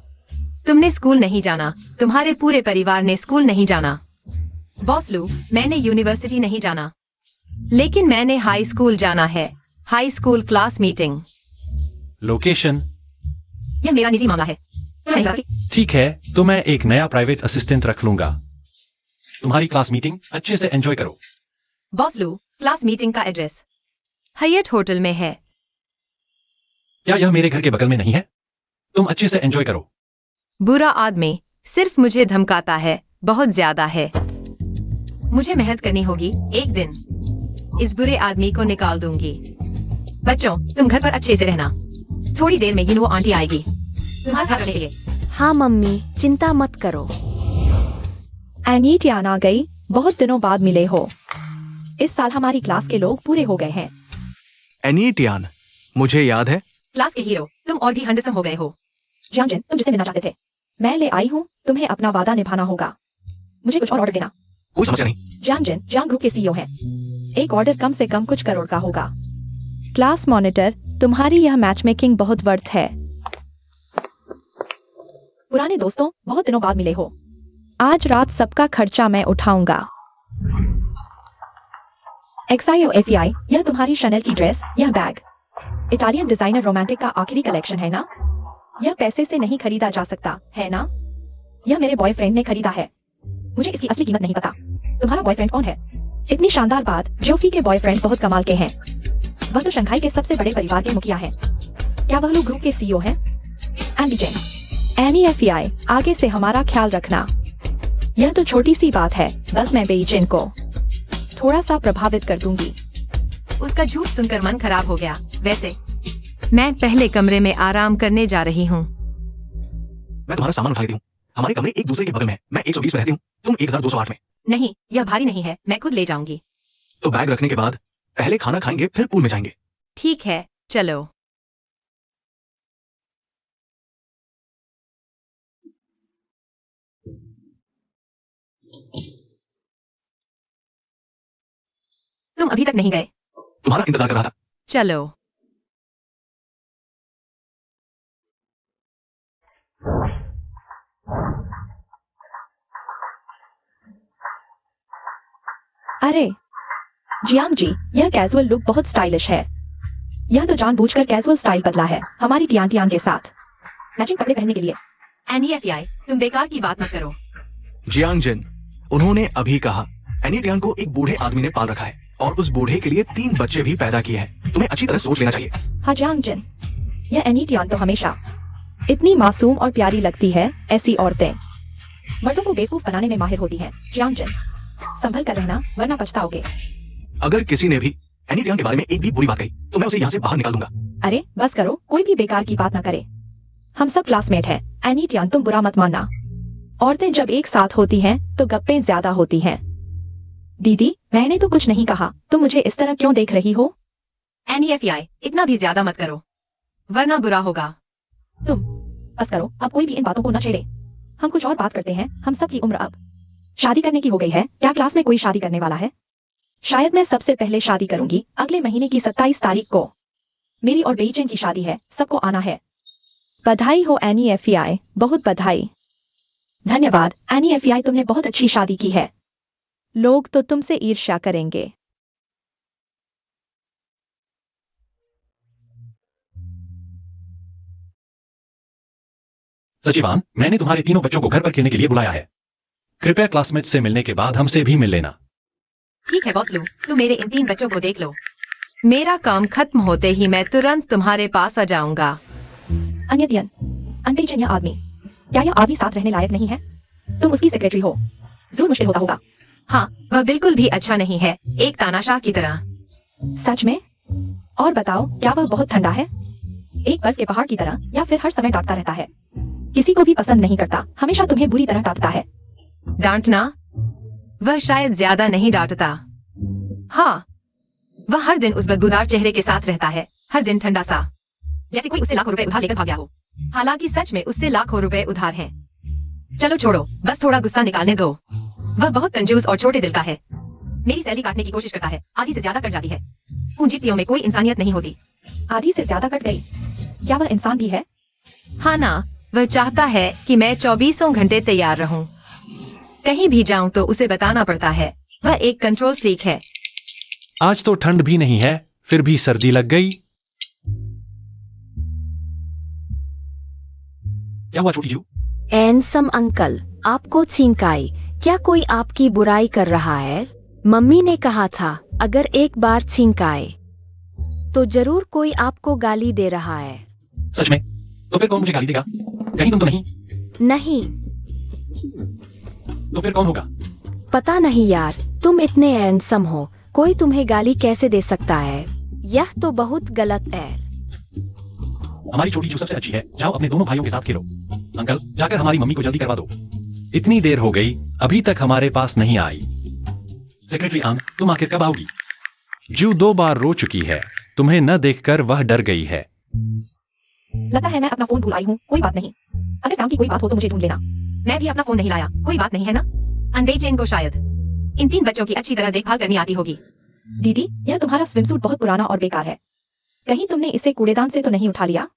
तुमने स्कूल नहीं जाना, तुम्हारे पूरे परिवार ने स्कूल नहीं जाना। बॉस लू, मैंने यूनिवर्सिटी नहीं जाना, लेकिन मैंने हाई स्कूल जाना है। High school class meeting. Location? यह मेरा निजी मामला है। नहीं बताती। ठीक है, तो मैं एक नया प्राइवेट असिस्टेंट रख लूंगा। तुम्हारी क्लास मीटिंग अच्छे से एंजॉय करो। बॉस लू, क्लास मीटिंग का एड्रेस हयट होटल में है। क्या यह मेरे घर के बगल में नहीं है? तुम अच्छे से एंजॉय करो। बुरा आदमी सिर्फ मुझे धमकाता है, बहुत ज्यादा है। मुझे मेहनत करनी होगी, एक दिन इस बुरे आदमी को निकाल दूंगी। बच्चों, तुम घर पर अच्छे से रहना, थोड़ी देर में ही वो आंटी आएगी तुम्हारा ख्याल रखने के लिए। हाँ मम्मी, चिंता मत करो। एनी टियान आ गई, बहुत दिनों बाद मिले हो। इस साल हमारी क्लास के लोग पूरे हो गए हैं। एनी टियान, मुझे याद है। क्लास के हीरो, तुम और भी हैंडसम हो गए हो। जियांजिन, तुम जिसे मिलना चाहते थे, मैं ले आई हूँ। तुम्हें अपना वादा निभाना होगा। मुझे कुछ और ऑर्डर देना। कोई समस्या नहीं। जियांजिन, जियांग ग्रुप के सीईओ हैं। एक ऑर्डर कम से कम कुछ करोड़ का होगा। क्लास मॉनिटर, तुम्हारी यह मैच मेकिंग बहुत वर्थ है। पुराने दोस्तों, बहुत दिनों बाद मिले हो। आज रात सबका खर्चा मैं उठाऊंगा। XIOFEI, यह तुम्हारी शनेल की ड्रेस, यह बैग इटालियन डिजाइनर रोमांटिक का आखिरी कलेक्शन है ना? यह पैसे से नहीं खरीदा जा सकता है ना? यह मेरे बॉयफ्रेंड ने खरीदा है। मुझे इसकी असली कीमत नहीं पता। तुम्हारा बॉयफ्रेंड कौन है? इतनी शानदार बात, ज्योफी के बॉयफ्रेंड बहुत कमाल के हैं। वह तो शंघाई के सबसे बड़े परिवार के मुखिया हैं। क्या वह लोग ग्रुप के सीईओ हैं? एंडी जेन, NEFEI, आगे से हमारा ख्याल रखना। यह तो छोटी सी बात है, बस मैं बेईचेन को थोड़ा सा प्रभावित कर दूंगी। उसका झूठ सुनकर मन खराब हो गया। वैसे मैं पहले कमरे में आराम करने जा रही हूँ। मैं तुम्हारा सामान उठा लेती हूँ। हमारे कमरे एक दूसरे के बगल में है। मैं 120 में रहती हूँ, तुम 1208 में। नहीं, यह भारी नहीं है, मैं खुद ले जाऊंगी। तो बैग रखने के बाद पहले खाना खाएंगे, फिर पूल में जाएंगे। ठीक है, चलो। तुम अभी तक नहीं गए। तुम्हारा इंतजार कर रहा था। चलो। अरे जियांग जी, यह कैजुअल लुक बहुत स्टाइलिश है। यह तो जानबूझकर कैजुअल स्टाइल बदला है हमारी टियान टियान के साथ। मैचिंग कपड़े पहनने के लिए। एनईएफआई, तुम बेकार की बात मत करो। जियांग जिन, उन्होंने अभी कहा एनी टियान को एक बूढ़े आदमी ने पाल रखा है और उस बूढ़े के लिए 3 बच्चे भी पैदा किए हैं। तुम्हें अच्छी तरह सोच लेना चाहिए। हाँ जियांग जिन, यह एनी टियान तो हमेशा इतनी मासूम और प्यारी लगती है। ऐसी औरतें मर्दों को बेवकूफ बनाने में माहिर होती हैं। जियांग जिन, संभल कर रहना वरना पछताओगे। अगर किसी ने भी एनी टियान के बारे में एक भी बुरी बात कही तो मैं उसे यहाँ से बाहर निकाल दूंगा। अरे बस करो, कोई भी बेकार की बात ना करे। हम सब क्लासमेट हैं। एनी टियान, तुम बुरा मत मानना। औरतें जब एक साथ होती हैं तो गप्पें ज्यादा होती हैं। दीदी, मैंने तो कुछ नहीं कहा, तुम मुझे इस तरह क्यों देख रही हो? एनईएफआई, इतना भी ज्यादा मत करो वरना बुरा होगा। तुम बस करो, अब कोई भी इन बातों को न छेड़े। हम कुछ और बात करते हैं। हम सब की उम्र अब शादी करने की हो गई है। क्या क्लास में कोई शादी करने वाला है? शायद मैं सबसे पहले शादी करूंगी अगले महीने की 27 तारीख को। मेरी और बेईचेन की शादी है, सबको आना है। बधाई हो एनईएफआई, बहुत बधाई। धन्यवाद एनईएफआई, तुमने बहुत अच्छी शादी की है। लोग तो तुमसे ईर्ष्या करेंगे। सचिवान, मैंने तुम्हारे तीनों बच्चों को घर पर खेलने के लिए बुलाया है। कृपया क्लासमेट से मिलने के बाद हमसे भी मिल लेना। ठीक है बॉस लू, तुम मेरे इन 3 बच्चों को देख लो। मेरा काम खत्म होते ही मैं तुरंत तुम्हारे पास आ जाऊंगा। अन्यदियन, अनबेईचेन यह आदमी, क्या यह आदमी साथ रहने लायक नहीं है? तुम उसकी सेक्रेटरी हो, जरूर मुश्किल होता होगा। हाँ, वह बिल्कुल भी अच्छा नहीं है, एक तानाशाह की तरह। सच में? और बताओ, क्या वह बहुत ठंडा है? एक बर्फ के पहाड़ की तरह, या फिर हर समय डांटता रहता है? किसी को भी पसंद नहीं करता, हमेशा तुम्हें बुरी तरह डांटता है। डांटना? वह शायद ज्यादा नहीं डांटता। हाँ, वह हर दिन उस बदबूदार चेहरे के साथ रहता है, हर दिन ठंडा सा, जैसे कोई उससे लाखों रुपए उधार लेकर भाग गया हो। हालांकि सच में उससे लाखों रुपए उधार हैं। चलो छोड़ो, बस थोड़ा गुस्सा निकालने दो। वह बहुत कंजूस और छोटे दिल का है। मेरी सैलरी काटने की कोशिश करता है, आधी से ज्यादा कट जाती है। पूंजीपतियों में कोई इंसानियत नहीं होती। आधी से ज्यादा कट गई? क्या वह इंसान भी है? हाँ ना, वह चाहता है कि मैं 24 घंटे तैयार रहूं। कहीं भी जाऊं तो उसे बताना पड़ता है। वह एक कंट्रोल फ्रीक है। आज तो ठंड भी नहीं है, फिर भी सर्दी लग गई। क्या हुआ छोटी जू? एनसम अंकल, आपको छींक आई। क्या कोई आपकी बुराई कर रहा है? मम्मी ने कहा था अगर एक बार छींक आए तो जरूर कोई आपको गाली दे रहा है। सच में? तो फिर कौन मुझे गाली देगा? कहीं तुम तो नहीं? नहीं, तो फिर कौन होगा? पता नहीं यार, तुम इतने हैंडसम हो, कोई तुम्हें गाली कैसे दे सकता है? यह तो बहुत गलत है। हमारी छोटी जू सबसे अच्छी है, जाओ अपने दोनों भाइयों के साथ खेलो। अंकल, जाकर हमारी मम्मी को जल्दी करवा दो। इतनी देर हो गई, अभी तक हमारे पास नहीं आई। सेक्रेटरी आन, तुम आखिर कब आओगी? जू 2 बार रो चुकी है, तुम्हें न देखकर वह डर गई है। लगता है मैं अपना फोन भूल आई हूँ। कोई बात नहीं, अगर काम की कोई बात हो तो मुझे ढूंढ लेना। मैं भी अपना फोन नहीं लाया, कोई बात नहीं है ना? अनबेईचेन को शायद इन 3 बच्चों की अच्छी तरह देखभाल करनी आती होगी। दीदी, यह तुम्हारा स्विमसूट बहुत पुराना और बेकार है। कहीं तुमने इसे कूड़ेदान से तो नहीं उठा लिया?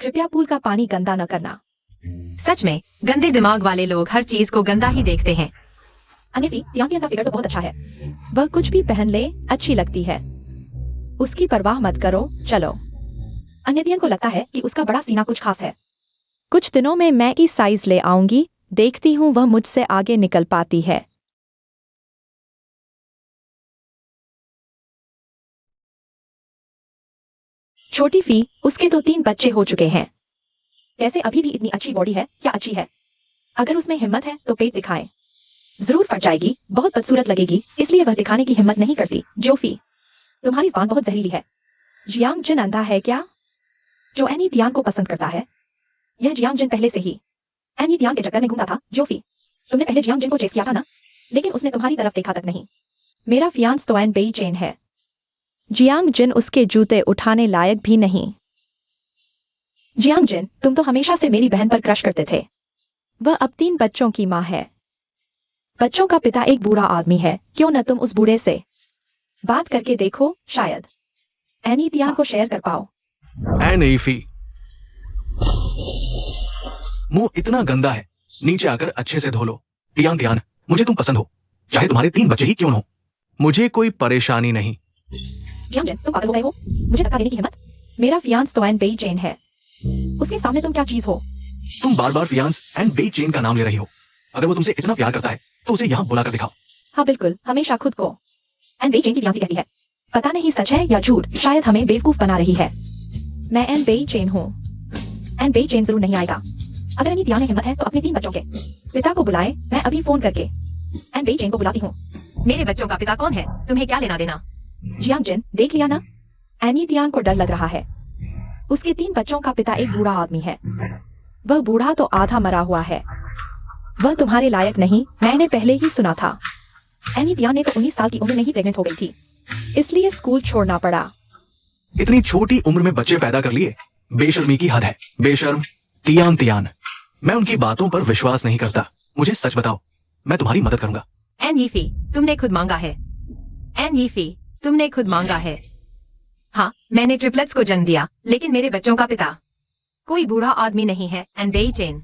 कृपया पूल का पानी गंदा न करना। सच में, गंदे दिमाग वाले लोग हर चीज को गंदा ही देखते हैं। अनिफी, तियांतियान का फिगर तो बहुत अच्छा है। वह कुछ भी पहन ले, अच्छी लगती है। उसकी परवाह मत करो, चलो। अन्यदियन को लगता है कि उसका बड़ा सीना कुछ खास है। कुछ दिनों में मैं की साइज ले आऊंगी, देखती हूँ वह मुझसे आगे निकल पाती है। छोटी फी, उसके तो 3 बच्चे हो चुके हैं। कैसे अभी भी इतनी अच्छी बॉडी है? क्या अच्छी है? अगर उसमें हिम्मत है तो पेट दिखाएं। जरूर फट जाएगी, बहुत बदसूरत लगेगी, इसलिए वह दिखाने की हिम्मत नहीं करती। जोफी, तुम्हारी जुबान बहुत जहरीली है। जियांग जिन अंधा है क्या, जो एनी तियान को पसंद करता है? यह जियांग जिन पहले से ही एनी तियान के चक्कर में घूमता था। जोफी, तुमने पहले जियांग जिन को चेस किया था ना, लेकिन उसने तुम्हारी तरफ देखा तक नहीं। मेरा फियांस तो एनबेईचेन है। जियांग जिन उसके जूते उठाने लायक भी नहीं। जियांग जिन, तुम तो हमेशा से मेरी बहन पर क्रश करते थे। वह अब 3 बच्चों की माँ है। बच्चों का पिता एक बूढ़ा आदमी है। क्यों न तुम उस बूढ़े से बात करके देखो, शायद एनी तियान को शेयर कर पाओ। एनईफी, मुंह इतना गंदा है, नीचे आकर अच्छे से धो लो। तियान तियान, मुझे तुम पसंद हो, चाहे तुम्हारे 3 बच्चे ही क्यों न हो। मुझे कोई परेशानी नहीं। जियांग जिन, तुम पागल हो गए हो? मुझे धक्का देने की हिम्मत? मेरा फियांस तो एनबेईचेन है। उसके सामने तुम क्या चीज हो? तुम बार बार फियांस एंड बेई चेन का नाम ले रही हो। अगर वो तुमसे इतना प्यार करता है तो उसे यहाँ बुलाकर दिखाओ। हाँ बिल्कुल, हमेशा खुद को एन बेई चेन की फियांसी कहती है। पता नहीं सच है या झूठ, शायद हमें बेवकूफ बना रही है। मैं एन बेई चेन हूँ। एन बेई चेन जरूर नहीं आएगा। अगर अनितिया में हिम्मत है तो अपने 3 बच्चों के पिता को बुलाए। मैं अभी फोन करके एन बेई चेन को बुलाती हूँ। मेरे बच्चों का पिता कौन है? तुम्हें क्या लेना देना? जियांग जिन, देख लिया ना? एनी तियांग को डर लग रहा है। उसके 3 बच्चों का पिता एक बूढ़ा आदमी है। वह बूढ़ा तो आधा मरा हुआ है। वह तुम्हारे लायक नहीं, मैंने पहले ही सुना था। एनी तियांग ने तो 19 साल की उम्र में ही प्रेग्नेंट हो गई थी, इसलिए स्कूल छोड़ना पड़ा। इतनी छोटी उम्र में बच्चे पैदा कर लिए, बेशर्मी की हद है। बेशर्म। तियान तियान, मैं उनकी बातों पर विश्वास नहीं करता। मुझे सच बताओ, मैं तुम्हारी मदद करूंगा। एन यीफी, तुमने खुद मांगा है। एन यीफी, तुमने खुद मांगा है। हाँ, मैंने ट्रिपलेट्स को जन्म दिया, लेकिन मेरे बच्चों का पिता कोई बूढ़ा आदमी नहीं है। एन बेई चेन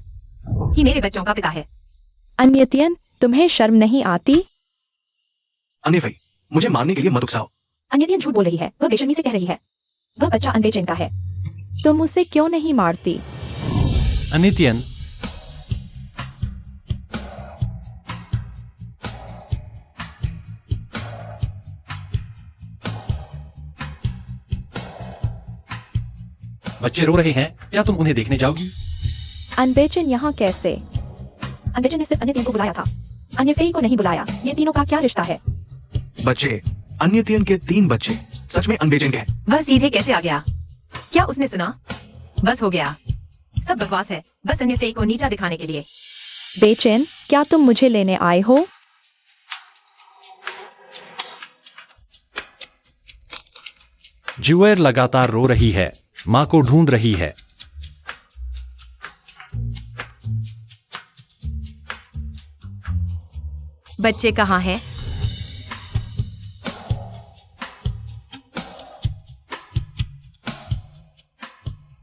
ही मेरे बच्चों का पिता है। अन्यतियन, तुम्हें शर्म नहीं आती? अनिफई, मुझे मारने के लिए मत उकसाओ। अन्यतियन झूठ बोल रही है, वह बेशर्मी से कह रही है। वह बच्चा अनबे चेन का है। तुम उसे क्यों नहीं मारती? अनितियन, बच्चे रो रहे हैं, क्या तुम उन्हें देखने जाओगी? अनबेचन यहाँ कैसे? अनबेचन ने सिर्फ अन्यतियन को बुलाया था, अन्यफेई को नहीं बुलाया। ये तीनों का क्या रिश्ता है? बच्चे, अन्यतियन के 3 बच्चे सच में अनबेचन के हैं। वह सीधे कैसे आ गया? क्या उसने सुना? बस हो गया, सब बकवास है, बस अन्य फेई को नीचा दिखाने के लिए। बेचैन, क्या तुम मुझे लेने आए हो? ज्यूएर लगातार रो रही है, मां को ढूंढ रही है। बच्चे कहाँ हैं?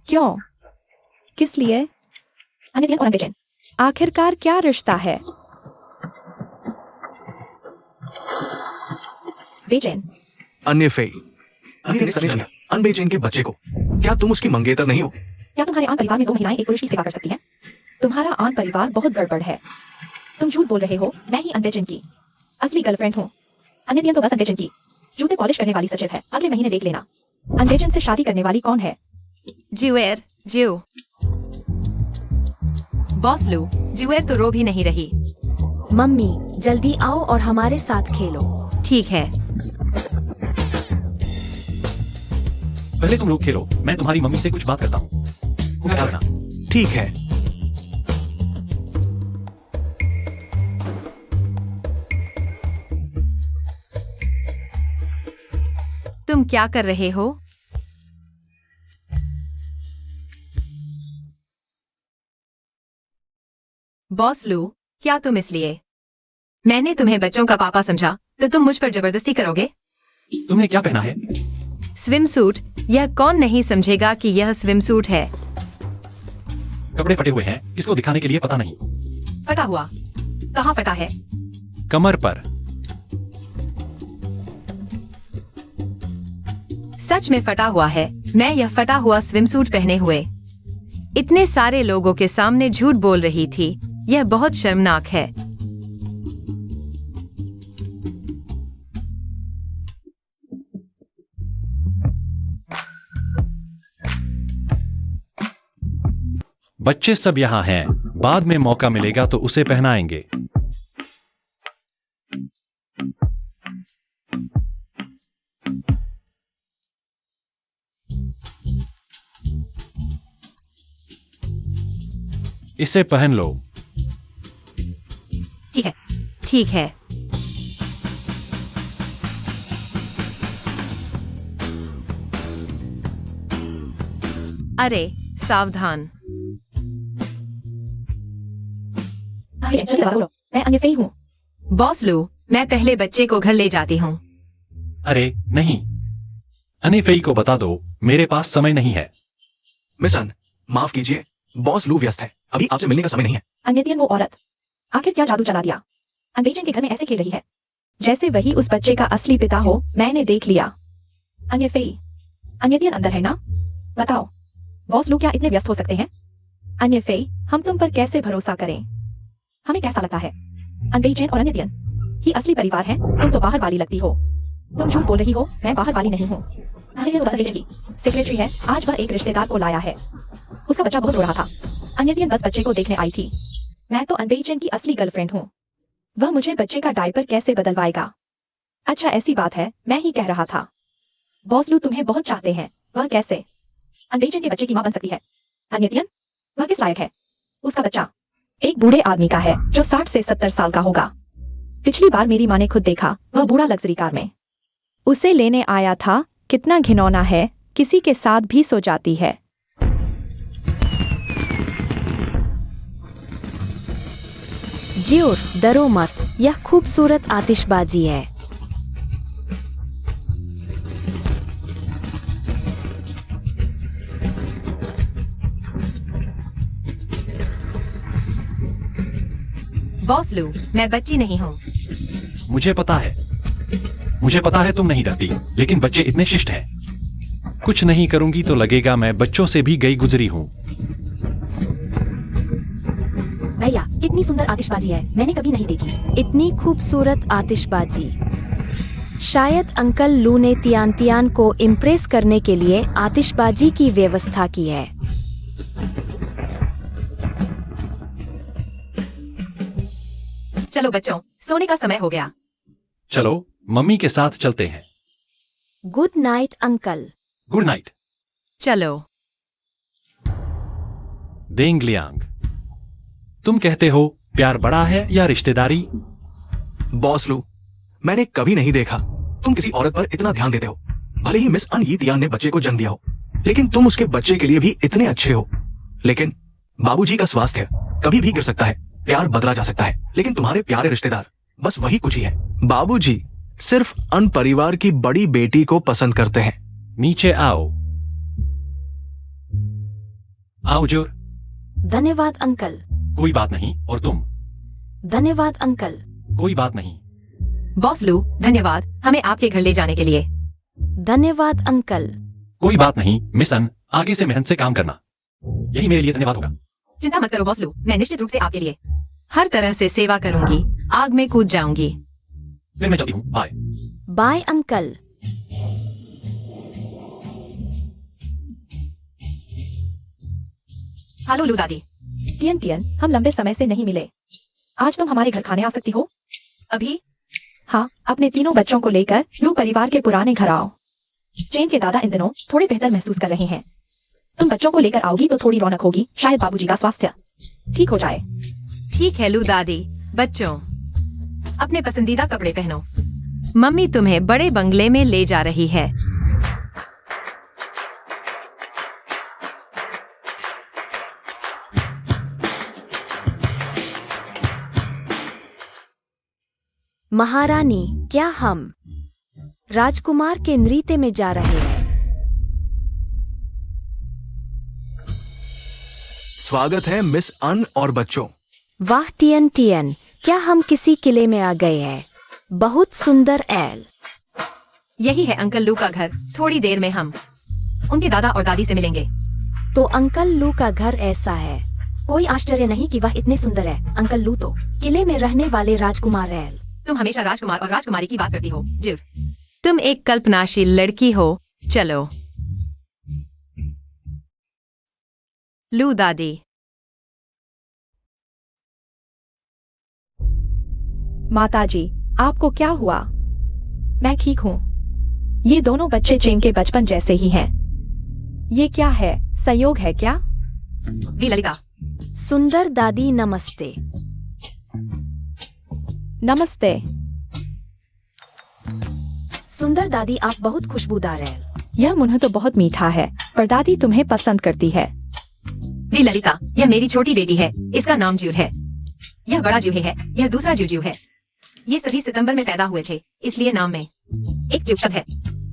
क्यों? किस लिए? अन्यतियन और अनबेचन, आखिरकार क्या रिश्ता है? बेचैन, अन्यफेई, अन्य ने समझ लिया अनबेचन के बच्चे को। क्या तुम उसकी मंगेतर नहीं हो? क्या तुम्हारे आन परिवार में 2 महिलाएं एक पुरुष की सेवा कर सकती हैं? तुम्हारा आन परिवार बहुत गड़बड़ है। तुम झूठ बोल रहे हो। मैं ही अनबेचन की असली गर्लफ्रेंड हूँ। अन्यतियन तो बस अनबेचन की जूते पॉलिश करने वाली सचिव है। अगले महीने देख लेना। अनबेचन से शादी करने वाली कौन है? ज्यूएर, ज्यू। बॉस लू, ज्यूएर तो रो भी नहीं रही। मम्मी, जल्दी आओ और हमारे साथ खेलो। ठीक है। पहले तुम लोग खेलो, मैं तुम्हारी मम्मी से कुछ बात करता हूँ। तुम्हें क्या करना? ठीक है। तुम क्या कर रहे हो? बॉस लू, क्या तुम इसलिए मैंने तुम्हें बच्चों का पापा समझा तो तुम मुझ पर जबरदस्ती करोगे? तुमने क्या पहना है? Swim suit. यह कौन नहीं समझेगा कि यह स्विम सूट है? कपड़े फटे हुए हैं, किसको दिखाने के लिए पता नहीं। फटा हुआ? कहाँ फटा है? कमर पर। सच में फटा हुआ है। मैं यह फटा हुआ स्विम सूट पहने हुए इतने सारे लोगों के सामने झूठ बोल रही थी। यह बहुत शर्मनाक है। बच्चे सब यहाँ हैं, बाद में मौका मिलेगा तो उसे पहनाएंगे। इसे पहन लो। ठीक है, ठीक है। अरे सावधान। मैं अन्यफेई हूँ। बॉस लू, मैं पहले बच्चे को घर ले जाती हूँ। अरे नहीं, अनिफेई को बता दो मेरे पास समय नहीं है। मिस अन, माफ कीजिए, बॉस लू व्यस्त है, अभी आपसे मिलने का समय नहीं है। अन्यतियन, वो औरत आखिर क्या जादू चला दिया? अनबेचन के घर में ऐसे खेल रही है जैसे वही उस बच्चे का असली पिता हो। मैंने देख लिया। अन्यफेई, अन्यतियन अंदर है ना? बताओ, बॉस लोग क्या इतने व्यस्त हो सकते हैं? अन्य फेई, हम तुम पर कैसे भरोसा करें? हमें कैसा लगता है? अनबेइचेन और अन्य ही असली परिवार है। तुम तो बाहर वाली लगती हो। तुम झूठ बोल रही हो, मैं बाहर वाली नहीं हूँ। की सेक्रेटरी है, आज वह एक रिश्तेदार को लाया है। उसका बच्चा बहुत रो रहा था। अन्यतियन बस बच्चे को देखने आई थी। मैं तो अनबेइचेन की असली गर्लफ्रेंड हूँ। वह मुझे बच्चे का डायपर कैसे बदलवाएगा? अच्छा ऐसी बात है, मैं ही कह रहा था। बॉस लू तुम्हें बहुत चाहते हैं। वह कैसे? अनबेइचेन के बच्चे की मां बन सकती है। अन्यतियन, वह किस लायक है? उसका बच्चा एक बूढ़े आदमी का है जो 60 से 70 साल का होगा। पिछली बार मेरी माँ ने खुद देखा, वह बूढ़ा लग्जरी कार में उसे लेने आया था। कितना घिनौना है, किसी के साथ भी सो जाती है। ज्योर, डरो मत, यह खूबसूरत आतिशबाजी है। बॉस लू, मैं बच्ची नहीं हूँ। मुझे पता है तुम नहीं डरती, लेकिन बच्चे इतने शिष्ट हैं। कुछ नहीं करूंगी तो लगेगा मैं बच्चों से भी गई गुजरी हूँ। भैया, इतनी सुंदर आतिशबाजी है, मैंने कभी नहीं देखी। इतनी खूबसूरत आतिशबाजी। शायद अंकल लू ने तियान को इम्प्रेस करने के लिए आतिशबाजी की व्यवस्था की है। चलो बच्चों, सोने का समय हो गया। चलो मम्मी के साथ चलते हैं। Good night uncle. Good night. चलो। देंग लियांग, तुम कहते हो प्यार बड़ा है या रिश्तेदारी? बॉस लू, मैंने कभी नहीं देखा तुम किसी औरत पर इतना ध्यान देते हो। भले ही मिस अन यी तियान ने बच्चे को जन्म दिया हो, लेकिन तुम उसके बच्चे के लिए भी इतने अच्छे हो। लेकिन बाबूजी का स्वास्थ्य कभी भी गिर सकता है, प्यार बदला जा सकता है, लेकिन तुम्हारे प्यारे रिश्तेदार बस वही कुछ ही है। बाबूजी सिर्फ अन परिवार की बड़ी बेटी को पसंद करते हैं। नीचे आओ। आओ जोर। धन्यवाद अंकल। कोई बात नहीं। और तुम? धन्यवाद अंकल। कोई बात नहीं। बॉस लू, धन्यवाद हमें आपके घर ले जाने के लिए। धन्यवाद अंकल। कोई बात नहीं मिस अन, आगे से मेहनत से काम करना, यही मेरे लिए धन्यवाद होगा। चिंता मत करो बॉस लू, मैं निश्चित रूप से आपके लिए हर तरह से सेवा करूंगी, आग में कूद जाऊंगी। फिर मैं चलती हूँ, बाय। Bye uncle. हेलो लू दादी। टियन, हम लंबे समय से नहीं मिले। आज तुम हमारे घर खाने आ सकती हो? अभी? हाँ, अपने तीनों बच्चों को लेकर लू परिवार के पुराने घर आओ। चेन के दादा इन दिनों थोड़े बेहतर महसूस कर रहे हैं। तुम बच्चों को लेकर आओगी तो थोड़ी रौनक होगी, शायद बाबूजी का स्वास्थ्य ठीक हो जाए। ठीक है लू दादी। बच्चों, अपने पसंदीदा कपड़े पहनो, मम्मी तुम्हें बड़े बंगले में ले जा रही है। महारानी, क्या हम राजकुमार के नृत्य में जा रहे हैं? स्वागत है मिस अन और बच्चों। वाह टियन, क्या हम किसी किले में आ गए हैं? बहुत सुंदर एल। यही है अंकल लू का घर। थोड़ी देर में हम उनके दादा और दादी से मिलेंगे। तो अंकल लू का घर ऐसा है। कोई आश्चर्य नहीं कि वह इतने सुंदर है। अंकल लू तो किले में रहने वाले राजकुमार एल। तुम हमेशा राजकुमार और राजकुमारी की बात करती हो जिव। तुम एक कल्पनाशील लड़की हो। चलो लू दादी। माताजी, आपको क्या हुआ? मैं ठीक हूँ। ये दोनों बच्चे चेन के बचपन जैसे ही हैं। ये क्या है, संयोग है क्या? दी ललिता। सुंदर दादी नमस्ते। नमस्ते। सुंदर दादी, आप बहुत खुशबूदार हैं। यह मुन्ह तो बहुत मीठा है, पर दादी तुम्हें पसंद करती है। दी ललिता, यह मेरी छोटी बेटी है, इसका नाम ज्यूर है। यह बड़ा जूहे है, यह दूसरा जूजू है। ये सभी सितंबर में पैदा हुए थे, इसलिए नाम में एक जुग शब्द है।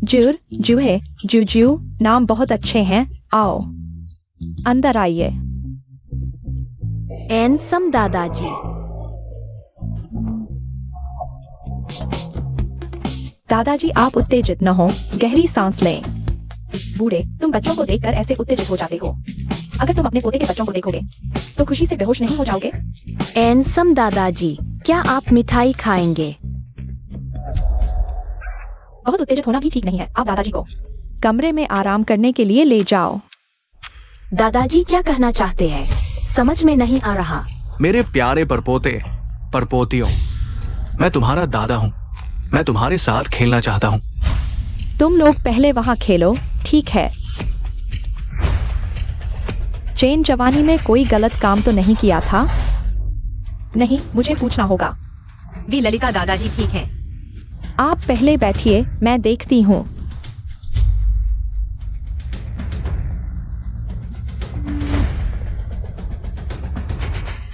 जूर, जूहे, जूजू नाम बहुत अच्छे हैं। आओ अंदर आइए। एनसम दादाजी। दादाजी, आप उत्तेजित न हो, गहरी सांस लें। बूढ़े, तुम बच्चों को देखकर ऐसे उत्तेजित हो जाते हो। अगर तुम अपने पोते के बच्चों को देखोगे तो खुशी से बेहोश नहीं हो जाओगे? एनसम दादाजी, क्या आप मिठाई खाएंगे? बहुत उत्तेजित होना भी ठीक नहीं है। आप दादाजी को कमरे में आराम करने के लिए ले जाओ। दादाजी क्या कहना चाहते हैं? समझ में नहीं आ रहा। मेरे प्यारे परपोते परपोतियों, मैं तुम्हारा दादा हूं। मैं तुम्हारे साथ खेलना चाहता हूं। तुम लोग पहले वहां खेलो, ठीक है? चेन जवानी में कोई गलत काम तो नहीं किया था? नहीं, मुझे पूछना होगा। वी ललिता दादाजी ठीक है। आप पहले बैठिए, मैं देखती हूँ।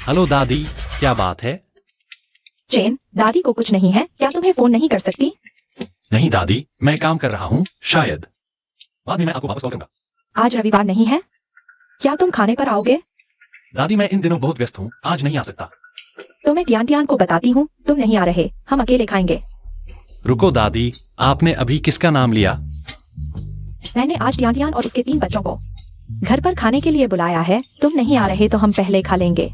हेलो दादी, क्या बात है? चेन, दादी को कुछ नहीं है। क्या तुम्हें फोन नहीं कर सकती? नहीं दादी, मैं काम कर रहा हूँ, शायद बाद में मैं आपको वापस कॉल करूंगा। आज रविवार नहीं है? क्या तुम खाने पर आओगे? दादी मैं इन दिनों बहुत व्यस्त हूँ, आज नहीं आ सकता। तो मैं टियान टियान को बताती हूँ, तुम नहीं आ रहे, हम अकेले खाएंगे। रुको दादी, आपने अभी किसका नाम लिया? मैंने आज टियान टियान और उसके 3 बच्चों को घर पर खाने के लिए बुलाया है। तुम नहीं आ रहे तो हम पहले खा लेंगे।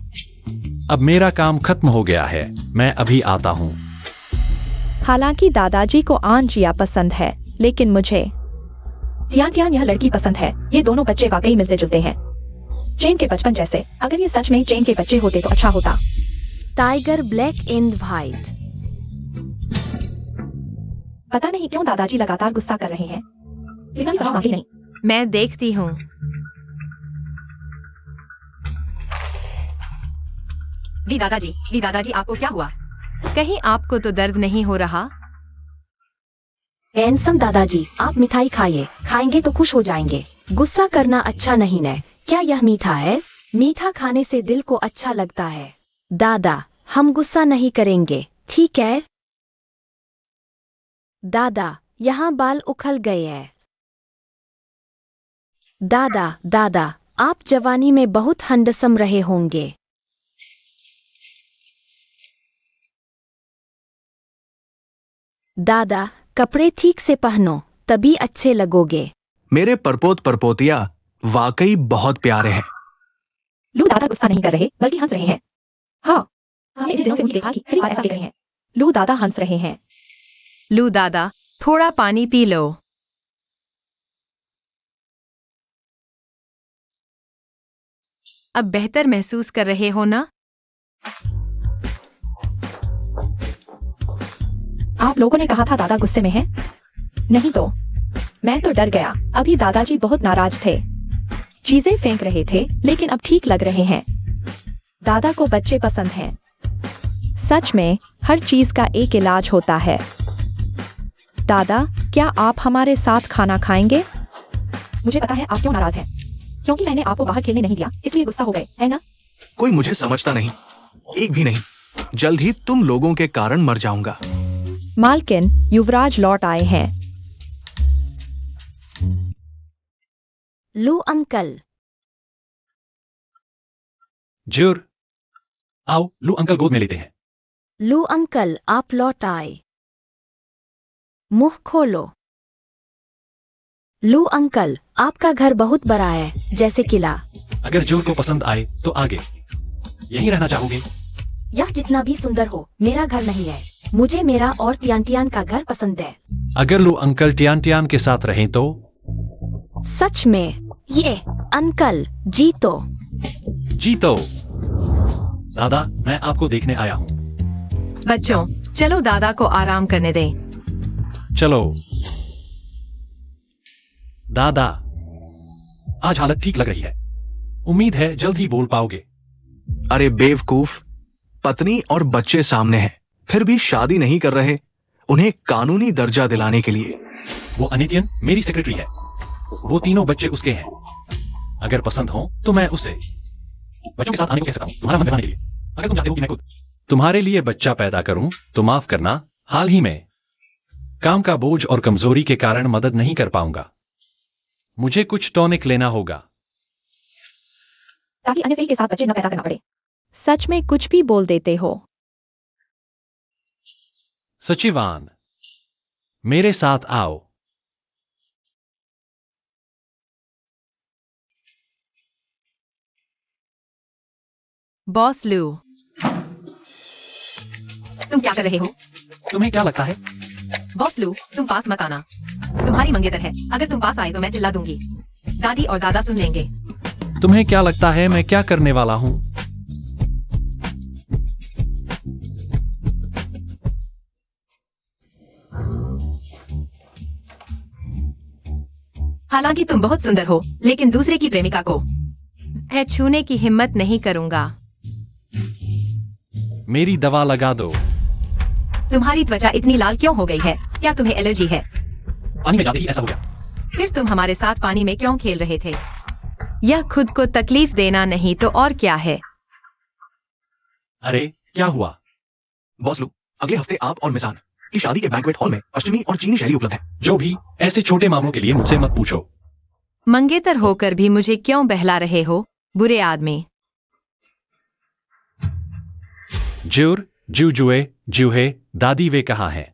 अब मेरा काम खत्म हो गया है, मैं अभी आता हूँ। हालांकि दादाजी को आंजिया पसंद है, लेकिन मुझे टियान टियान यह लड़की पसंद है। ये दोनों बच्चे वाकई मिलते जुलते हैं, चेन के बचपन जैसे। अगर ये सच में चेन के बच्चे होते तो अच्छा होता। Tiger black and white. पता नहीं क्यों दादाजी लगातार गुस्सा कर रहे हैं। लेकिन समझ आती नहीं। मैं देखती हूँ। वी दादाजी आपको क्या हुआ? कहीं आपको तो दर्द नहीं हो रहा? एनसम दादाजी, आप मिठाई खाइए, खाएंगे तो खुश हो जाएंगे। गुस्सा करना अच्छा नहीं है। क्या यह मीठा है? मीठा खाने से दिल को अच्छा लगता है। दादा, हम गुस्सा नहीं करेंगे, ठीक है? दादा, यहाँ बाल उखड़ गए हैं। दादा, आप जवानी में बहुत हैंडसम रहे होंगे। दादा, कपड़े ठीक से पहनो, तभी अच्छे लगोगे। मेरे परपोत परपोतिया वाकई बहुत प्यारे हैं। लू दादा गुस्सा नहीं कर रहे, बल्कि हंस रहे हैं। हाँ, हमने इतने दिनों से उन्हें देखा कि पहली बार ऐसा देख रहे हैं। लू दादा हंस रहे हैं। लू दादा, थोड़ा पानी पी लो। अब बेहतर महसूस कर रहे हो ना? आप लोगों ने कहा था दादा गुस्से में हैं? नहीं तो मैं तो डर गया। अभी दादाजी बहुत नाराज थे, चीजें फेंक रहे थे, लेकिन अब ठीक लग रहे हैं। दादा को बच्चे पसंद हैं। सच में हर चीज का एक इलाज होता है। दादा, क्या आप हमारे साथ खाना खाएंगे? मुझे पता है आप क्यों नाराज हैं, क्योंकि मैंने आपको बाहर खेलने नहीं दिया, इसलिए गुस्सा हो गए, है ना? कोई मुझे समझता नहीं, एक भी नहीं। जल्द ही तुम लोगों के कारण मर जाऊंगा। मालकिन, युवराज लौट आए हैं। लू अंकल। ज्यूर, आओ लू अंकल गोद में लेते हैं। लू अंकल, आप लौट आए। मुंह खोलो। लू अंकल, आपका घर बहुत बड़ा है, जैसे किला। अगर ज्यूर को पसंद आए तो आगे यहीं रहना चाहोगे? यह जितना भी सुंदर हो, मेरा घर नहीं है। मुझे मेरा और टियान टियान का घर पसंद है। अगर लू अंकल टियान टियान के साथ रहें तो? सच में? ये अंकल जीतो। जीतो। दादा, मैं आपको देखने आया हूँ। बच्चों, चलो दादा को आराम करने दें। चलो। दादा, आज हालत ठीक लग रही है, उम्मीद है जल्द ही बोल पाओगे। अरे बेवकूफ, पत्नी और बच्चे सामने हैं, फिर भी शादी नहीं कर रहे, उन्हें कानूनी दर्जा दिलाने के लिए। वो अनितियन मेरी सेक्रेटरी है, वो तीनों बच्चे उसके हैं। अगर पसंद हो तो मैं उससे बच्चों के साथ आने को कह सकता हूँ, तुम्हारा मन बहलाने के लिए। अगर तुम चाहते हो कि मैं खुद तुम्हारे लिए बच्चा पैदा करूं तो माफ करना, हाल ही में काम का बोझ और कमजोरी के कारण मदद नहीं कर पाऊंगा। मुझे कुछ टॉनिक लेना होगा ताकि अन्य के साथ बच्चे न पैदा करना पड़े। सच में कुछ भी बोल देते हो। सचिवान, मेरे साथ आओ। बॉस लू, तुम क्या कर रहे हो? तुम्हें क्या लगता है? बॉस लू, तुम पास मत आना। तुम्हारी मंगेतर है, अगर तुम पास आए तो मैं चिल्ला दूंगी। दादी और दादा सुन लेंगे। तुम्हें क्या लगता है मैं क्या करने वाला हूँ? हालांकि तुम बहुत सुंदर हो, लेकिन दूसरे की प्रेमिका को मैं छूने की हिम्मत नहीं करूंगा। मेरी दवा लगा दो। तुम्हारी त्वचा इतनी लाल क्यों हो गई है? क्या तुम्हें एलर्जी है? पानी में जाते ही ऐसा हो गया। फिर तुम हमारे साथ पानी में क्यों खेल रहे थे? यह खुद को तकलीफ देना नहीं तो और क्या है? अरे क्या हुआ? बॉस लू, अगले हफ्ते आप और मिसान की शादी के बैंक्वेट हॉल में पश्चिमी और चीनी शैली उपलब्ध है। जो भी, ऐसे छोटे मामलों के लिए मुझसे मत पूछो। मंगेतर होकर भी मुझे क्यों बहला रहे हो, बुरे आदमी? ज्यूर, जूजुए, जूहे, दादी वे कहाँ हैं?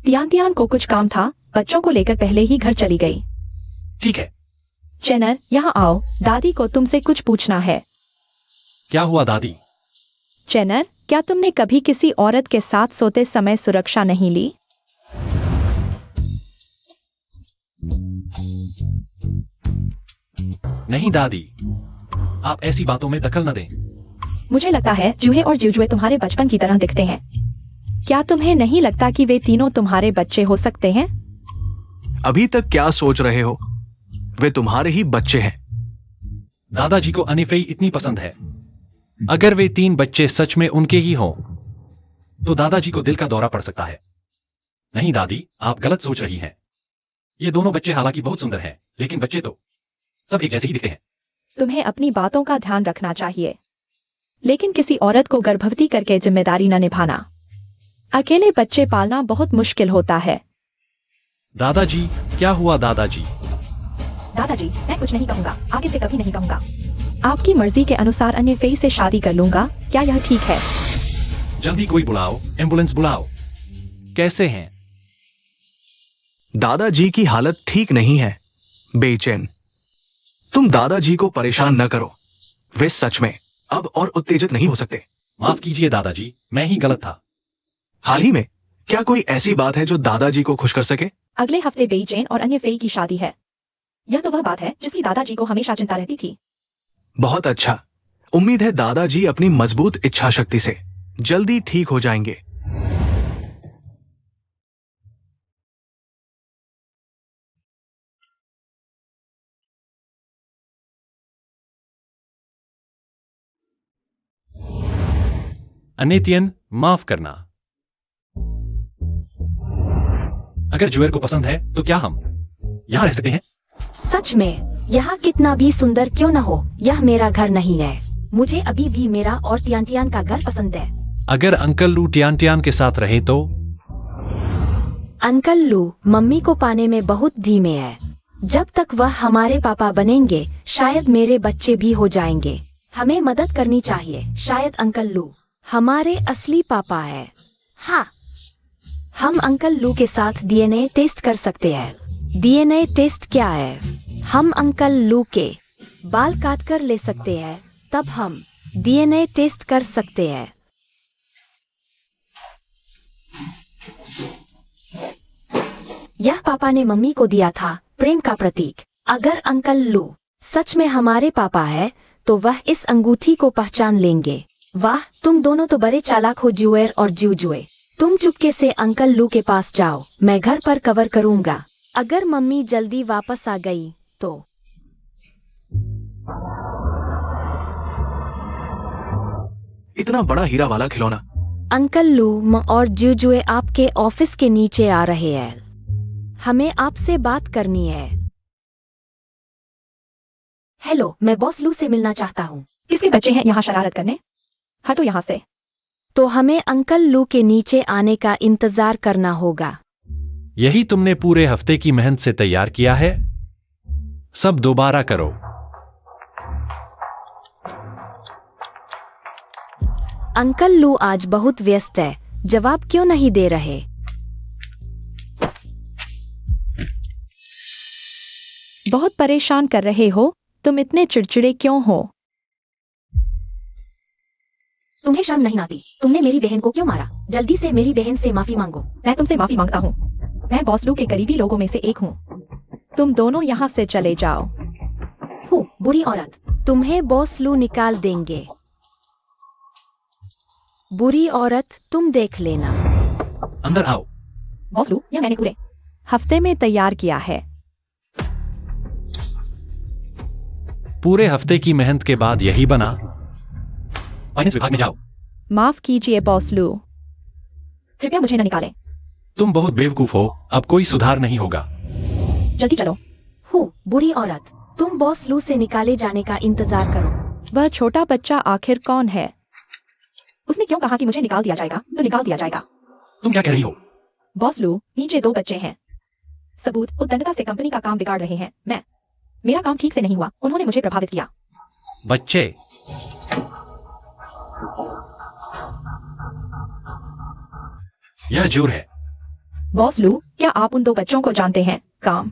तियान को कुछ काम था, बच्चों को लेकर पहले ही घर चली गई। ठीक है। चेनर, यहाँ आओ, दादी को तुमसे कुछ पूछना है। क्या हुआ दादी? चेनर, क्या तुमने कभी किसी औरत के साथ सोते समय सुरक्षा नहीं ली? नहीं दादी, आप ऐसी बातों में दखल न दें। मुझे लगता है जूहे और जूजुए तुम्हारे बचपन की तरह दिखते हैं। क्या तुम्हें नहीं लगता कि वे तीनों तुम्हारे बच्चे हो सकते हैं? अभी तक क्या सोच रहे हो? वे तुम्हारे ही बच्चे हैं। दादाजी को अनिफेई इतनी पसंद है। अगर वे 3 बच्चे सच में उनके ही हों, तो दादाजी को दिल का दौरा पड़ सकता है। नहीं दादी, आप गलत सोच रही हैं। ये दोनों बच्चे हालांकि बहुत सुंदर हैं, लेकिन बच्चे तो सब एक जैसे ही दिखते हैं। तुम्हें अपनी बातों का ध्यान रखना चाहिए, लेकिन किसी औरत को गर्भवती करके जिम्मेदारी न निभाना। अकेले बच्चे पालना बहुत मुश्किल होता है। दादाजी, क्या हुआ दादाजी? दादाजी, मैं कुछ नहीं कहूँगा, आगे से कभी नहीं कहूँगा। आपकी मर्जी के अनुसार अन्य फेई से शादी कर लूंगा, क्या यह ठीक है? जल्दी कोई बुलाओ, एम्बुलेंस बुलाओ। कैसे हैं? दादाजी की हालत ठीक नहीं है, बेचैन। तुम दादाजी को परेशान न करो, वे सच में अब और उत्तेजित नहीं हो सकते। माफ कीजिए दादाजी, मैं ही गलत था। हाल ही में क्या कोई ऐसी बात है जो दादाजी को खुश कर सके? अगले हफ्ते बेईचैन और अन्य फेई की शादी है। यह तो वह बात है जिसकी दादाजी को हमेशा चिंता रहती थी। बहुत अच्छा। उम्मीद है दादाजी अपनी मजबूत इच्छा शक्ति से जल्दी ठीक हो जाएंगे। अनेतियन, माफ करना। अगर जुएर को पसंद है तो क्या हम यहाँ रह सकते हैं? सच में, यहाँ कितना भी सुंदर क्यों न हो, यह मेरा घर नहीं है। मुझे अभी भी मेरा और तियान का घर पसंद है। अगर अंकल लू टियान के साथ रहे तो? अंकल लू मम्मी को पाने में बहुत धीमे है। जब तक वह हमारे पापा बनेंगे, शायद मेरे बच्चे भी हो जाएंगे। हमें मदद करनी चाहिए। शायद अंकल लू हमारे असली पापा है। हाँ, हम अंकल लू के साथ डीएनए टेस्ट कर सकते हैं। डीएनए टेस्ट क्या है? हम अंकल लू के बाल काट कर ले सकते हैं, तब हम डीएनए टेस्ट कर सकते हैं। यह पापा ने मम्मी को दिया था, प्रेम का प्रतीक। अगर अंकल लू सच में हमारे पापा है, तो वह इस अंगूठी को पहचान लेंगे। वाह, तुम दोनों तो बड़े चालाक हो जुएर और जूजुए। तुम चुपके से अंकल लू के पास जाओ, मैं घर पर कवर करूंगा। अगर मम्मी जल्दी वापस आ गई तो। इतना बड़ा हीरा वाला खिलौना। अंकल लू और जूजुए आपके ऑफिस के नीचे आ रहे हैं। हमें आपसे बात करनी है। हेलो, मैं बॉस लू से मिलना चाहता हूँ। किसके बच्चे हैं यहाँ शरारत करने? हटो यहाँ से। तो हमें अंकल लू के नीचे आने का इंतजार करना होगा। यही तुमने पूरे हफ्ते की मेहनत से तैयार किया है? सब दोबारा करो। अंकल लू आज बहुत व्यस्त है, जवाब क्यों नहीं दे रहे? बहुत परेशान कर रहे हो, तुम इतने चिड़चिड़े क्यों हो? तुम्हें शर्म नहीं आती? तुमने मेरी बहन को क्यों मारा? जल्दी से मेरी बहन से माफी मांगो। मैं तुमसे माफी मांगता हूँ। मैं बॉस लू के करीबी लोगों में से एक हूँ। तुम दोनों यहाँ से चले जाओ। हूँ बुरी औरत। तुम्हें बॉस लू निकाल देंगे। बुरी औरत, तुम देख लेना। अंदर आओ। बॉस लू, यह मैंने पूरे हफ्ते में तैयार किया है। पूरे हफ्ते की मेहनत के बाद यही बना। फाइनेंस विभाग में जाओ। माफ कीजिए बॉस लू, कृपया मुझे न निकालें। तुम बहुत बेवकूफ हो, अब कोई सुधार नहीं होगा। जल्दी चलो। हूँ बुरी औरत, तुम बॉस लू से निकाले जाने का इंतजार करो। वह छोटा बच्चा आखिर कौन है? उसने क्यों कहा कि मुझे निकाल दिया जाएगा? तो निकाल दिया जाएगा। तुम क्या कह रही हो? बॉस लू, नीचे 2 बच्चे हैं। सबूत उद्दंडता से कंपनी का काम बिगाड़ रहे हैं। मेरा काम ठीक से नहीं हुआ, उन्होंने मुझे प्रभावित किया। बच्चे। यह जूर है। बॉस लू, क्या आप उन 2 बच्चों को जानते हैं? काम।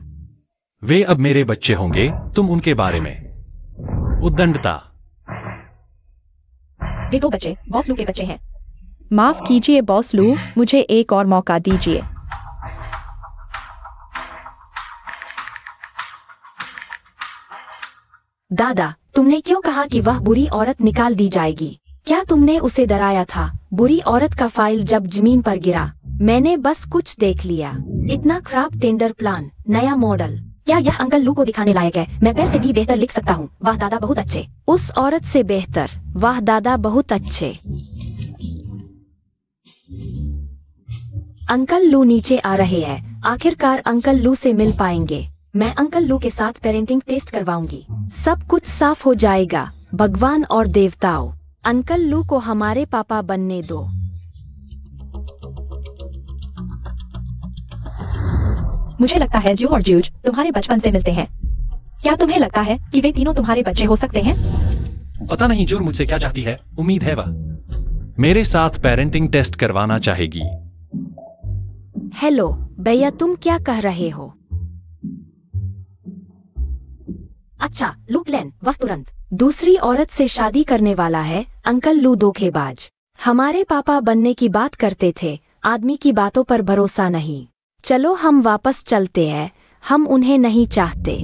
वे अब मेरे बच्चे होंगे, तुम उनके बारे में। उद्दंडता। वे 2 बच्चे बॉस लू के बच्चे हैं। माफ कीजिए बॉस लू, मुझे एक और मौका दीजिए। दादा, तुमने क्यों कहा कि वह बुरी औरत निकाल दी जाएगी? क्या तुमने उसे डराया था? बुरी औरत का फाइल जब जमीन पर गिरा, मैंने बस कुछ देख लिया। इतना खराब टेंडर प्लान, नया मॉडल। क्या यह अंकल लू को दिखाने लायक है? मैं पैर से भी बेहतर लिख सकता हूँ। वाह दादा, बहुत अच्छे। उस औरत से बेहतर। वाह दादा, बहुत अच्छे। अंकल लू नीचे आ रहे हैं। आखिरकार अंकल लू से मिल पाएंगे। मैं अंकल लू के साथ पेरेंटिंग टेस्ट करवाऊंगी। सब कुछ साफ हो जाएगा। भगवान और देवताओं, अंकल लू को हमारे पापा बनने दो। मुझे लगता है जू और जूज तुम्हारे बचपन से मिलते हैं। क्या तुम्हें लगता है कि वे तीनों तुम्हारे बच्चे हो सकते हैं? पता नहीं जूर मुझसे क्या चाहती है। उम्मीद है वह मेरे साथ पेरेंटिंग टेस्ट करवाना चाहेगी। हेलो भैया, तुम क्या कह रहे हो? अच्छा लू ग्लेन, वह तुरंत दूसरी औरत से शादी करने वाला है। अंकल लू धोखेबाज। हमारे पापा बनने की बात करते थे। आदमी की बातों पर भरोसा नहीं। चलो हम वापस चलते हैं, हम उन्हें नहीं चाहते।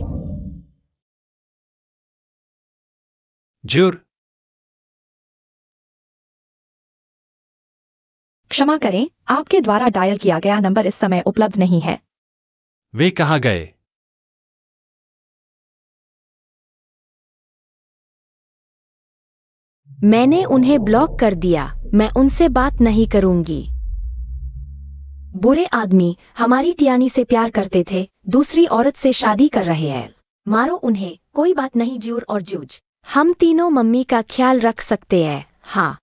जूर। क्षमा करें, आपके द्वारा डायल किया गया नंबर इस समय उपलब्ध नहीं है। वे कहाँ गए? मैंने उन्हें ब्लॉक कर दिया। मैं उनसे बात नहीं करूंगी। बुरे आदमी हमारी तियानी से प्यार करते थे, दूसरी औरत से शादी कर रहे हैं। मारो उन्हें। कोई बात नहीं जूर और जूज, हम तीनों मम्मी का ख्याल रख सकते हैं। हाँ,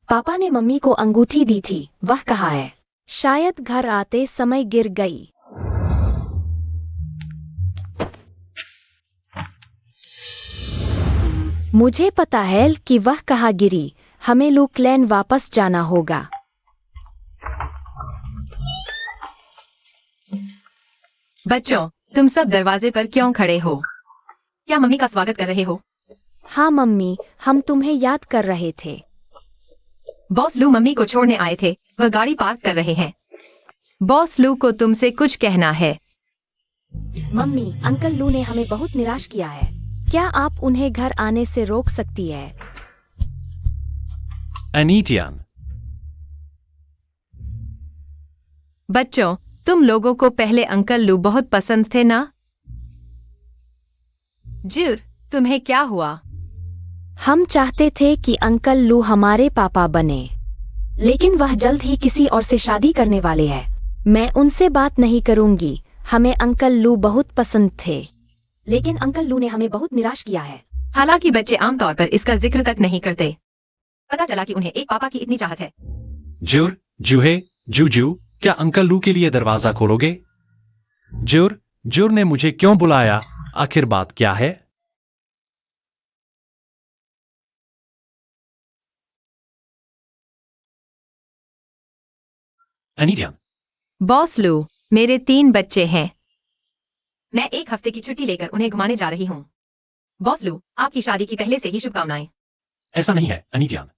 पापा ने मम्मी को अंगूठी दी थी। वह कहाँ है? शायद घर आते समय गिर गई। मुझे पता है कि वह कहाँ गिरी। हमें लू क्लैन वापस जाना होगा। बच्चों, तुम सब दरवाजे पर क्यों खड़े हो? क्या मम्मी का स्वागत कर रहे हो? हाँ मम्मी, हम तुम्हें याद कर रहे थे। बॉस लू मम्मी को छोड़ने आए थे, वह गाड़ी पार्क कर रहे हैं। बॉस लू को तुमसे कुछ कहना है। मम्मी, अंकल लू ने हमें बहुत निराश किया है। क्या आप उन्हें घर आने से रोक सकती है? एनीटियन। बच्चों, तुम लोगों को पहले अंकल लू बहुत पसंद थे ना? जूर, तुम्हें क्या हुआ? हम चाहते थे कि अंकल लू हमारे पापा बने, लेकिन वह जल्द ही किसी और से शादी करने वाले हैं। मैं उनसे बात नहीं करूंगी। हमें अंकल लू बहुत पसंद थे, लेकिन अंकल लू ने हमें बहुत निराश किया है। हालांकि बच्चे आमतौर पर इसका जिक्र तक नहीं करते। पता चला कि उन्हें एक पापा की इतनी चाहत है। जूर, जूहे, जूजू, क्या अंकल लू के लिए दरवाजा खोलोगे? जूर, जूर ने मुझे क्यों बुलाया? आखिर बात क्या है? एनीटियन। बॉस लू, मेरे 3 बच्चे हैं। मैं 1 हफ्ते की छुट्टी लेकर उन्हें घुमाने जा रही हूँ। बॉस लू, आपकी शादी की पहले से ही शुभकामनाएं। ऐसा नहीं है एनीटियन।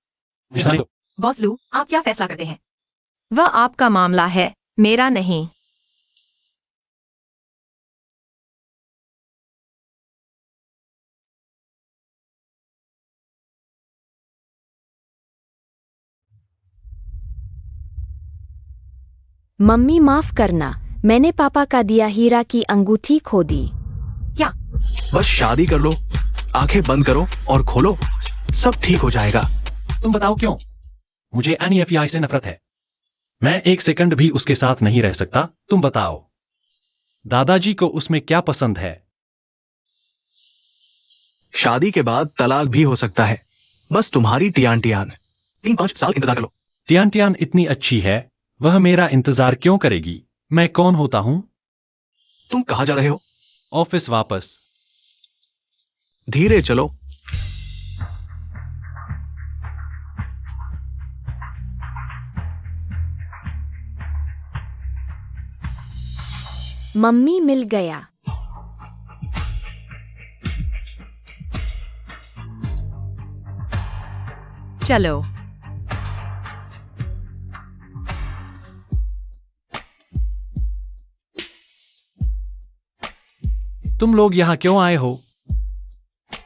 मुझे जाने दो। बॉस लू, आप क्या फैसला करते हैं? वह आपका मामला है, मेरा नहीं। मम्मी माफ करना, मैंने पापा का दिया हीरा की अंगूठी खो दी। क्या? बस शादी कर लो, आंखें बंद करो और खोलो, सब ठीक हो जाएगा। तुम बताओ क्यों? मुझे NEFI से नफरत है। मैं एक सेकंड भी उसके साथ नहीं रह सकता। तुम बताओ, दादाजी को उसमें क्या पसंद है? शादी के बाद तलाक भी हो सकता है। बस तुम्हारी टियान टियान 3-5 साल इंतजार कर लो। टियान टियान इतनी अच्छी है, वह मेरा इंतजार क्यों करेगी? मैं कौन होता हूं? तुम कहाँ जा रहे हो? ऑफिस वापस। धीरे चलो। मम्मी मिल गया। चलो। तुम लोग यहाँ क्यों आए हो?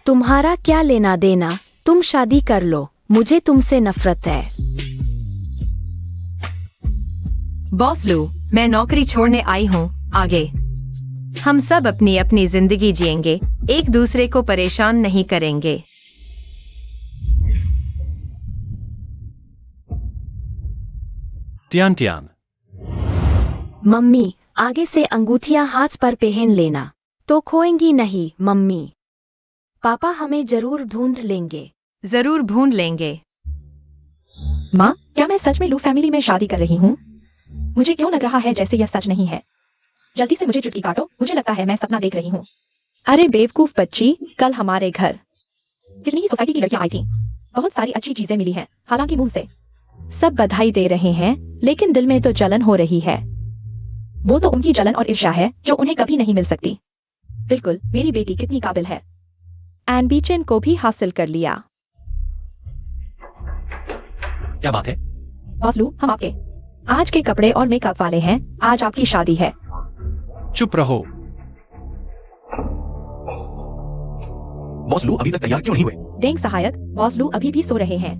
तुम्हारा क्या लेना देना, तुम शादी कर लो, मुझे तुमसे नफरत है। बॉस लू, मैं नौकरी छोड़ने आई हूँ। आगे हम सब अपनी अपनी जिंदगी जिएंगे, एक दूसरे को परेशान नहीं करेंगे। टियान टियान, मम्मी, आगे से अंगूठियां हाथ पर पहन लेना, तो खोएंगी नहीं। मम्मी, पापा हमें जरूर ढूंढ लेंगे। जरूर ढूंढ लेंगे। माँ, क्या मैं सच में लू फैमिली में शादी कर रही हूँ? मुझे क्यों लग रहा है जैसे यह सच नहीं है। जल्दी से मुझे चुटकी काटो, मुझे लगता है मैं सपना देख रही हूँ। अरे बेवकूफ बच्ची, कल हमारे घर कितनी ही सोसाइटी की लड़कियां आई थी। बहुत सारी अच्छी चीजें मिली हैं, हालांकि मुंह से सब बधाई दे रहे हैं, लेकिन दिल में तो जलन हो रही है। वो तो उनकी जलन और ईर्ष्या है जो उन्हें कभी नहीं मिल सकती। बिल्कुल, मेरी बेटी कितनी काबिल है। एम्बिशन को भी हासिल कर लिया। क्या बात है? बॉस लू, हम आपके आज के कपड़े और मेकअप वाले हैं। आज आपकी शादी है। चुप रहो। बॉस लू अभी तक तैयार क्यों नहीं हुए? डेंग सहायक, बॉस लू अभी भी सो रहे हैं।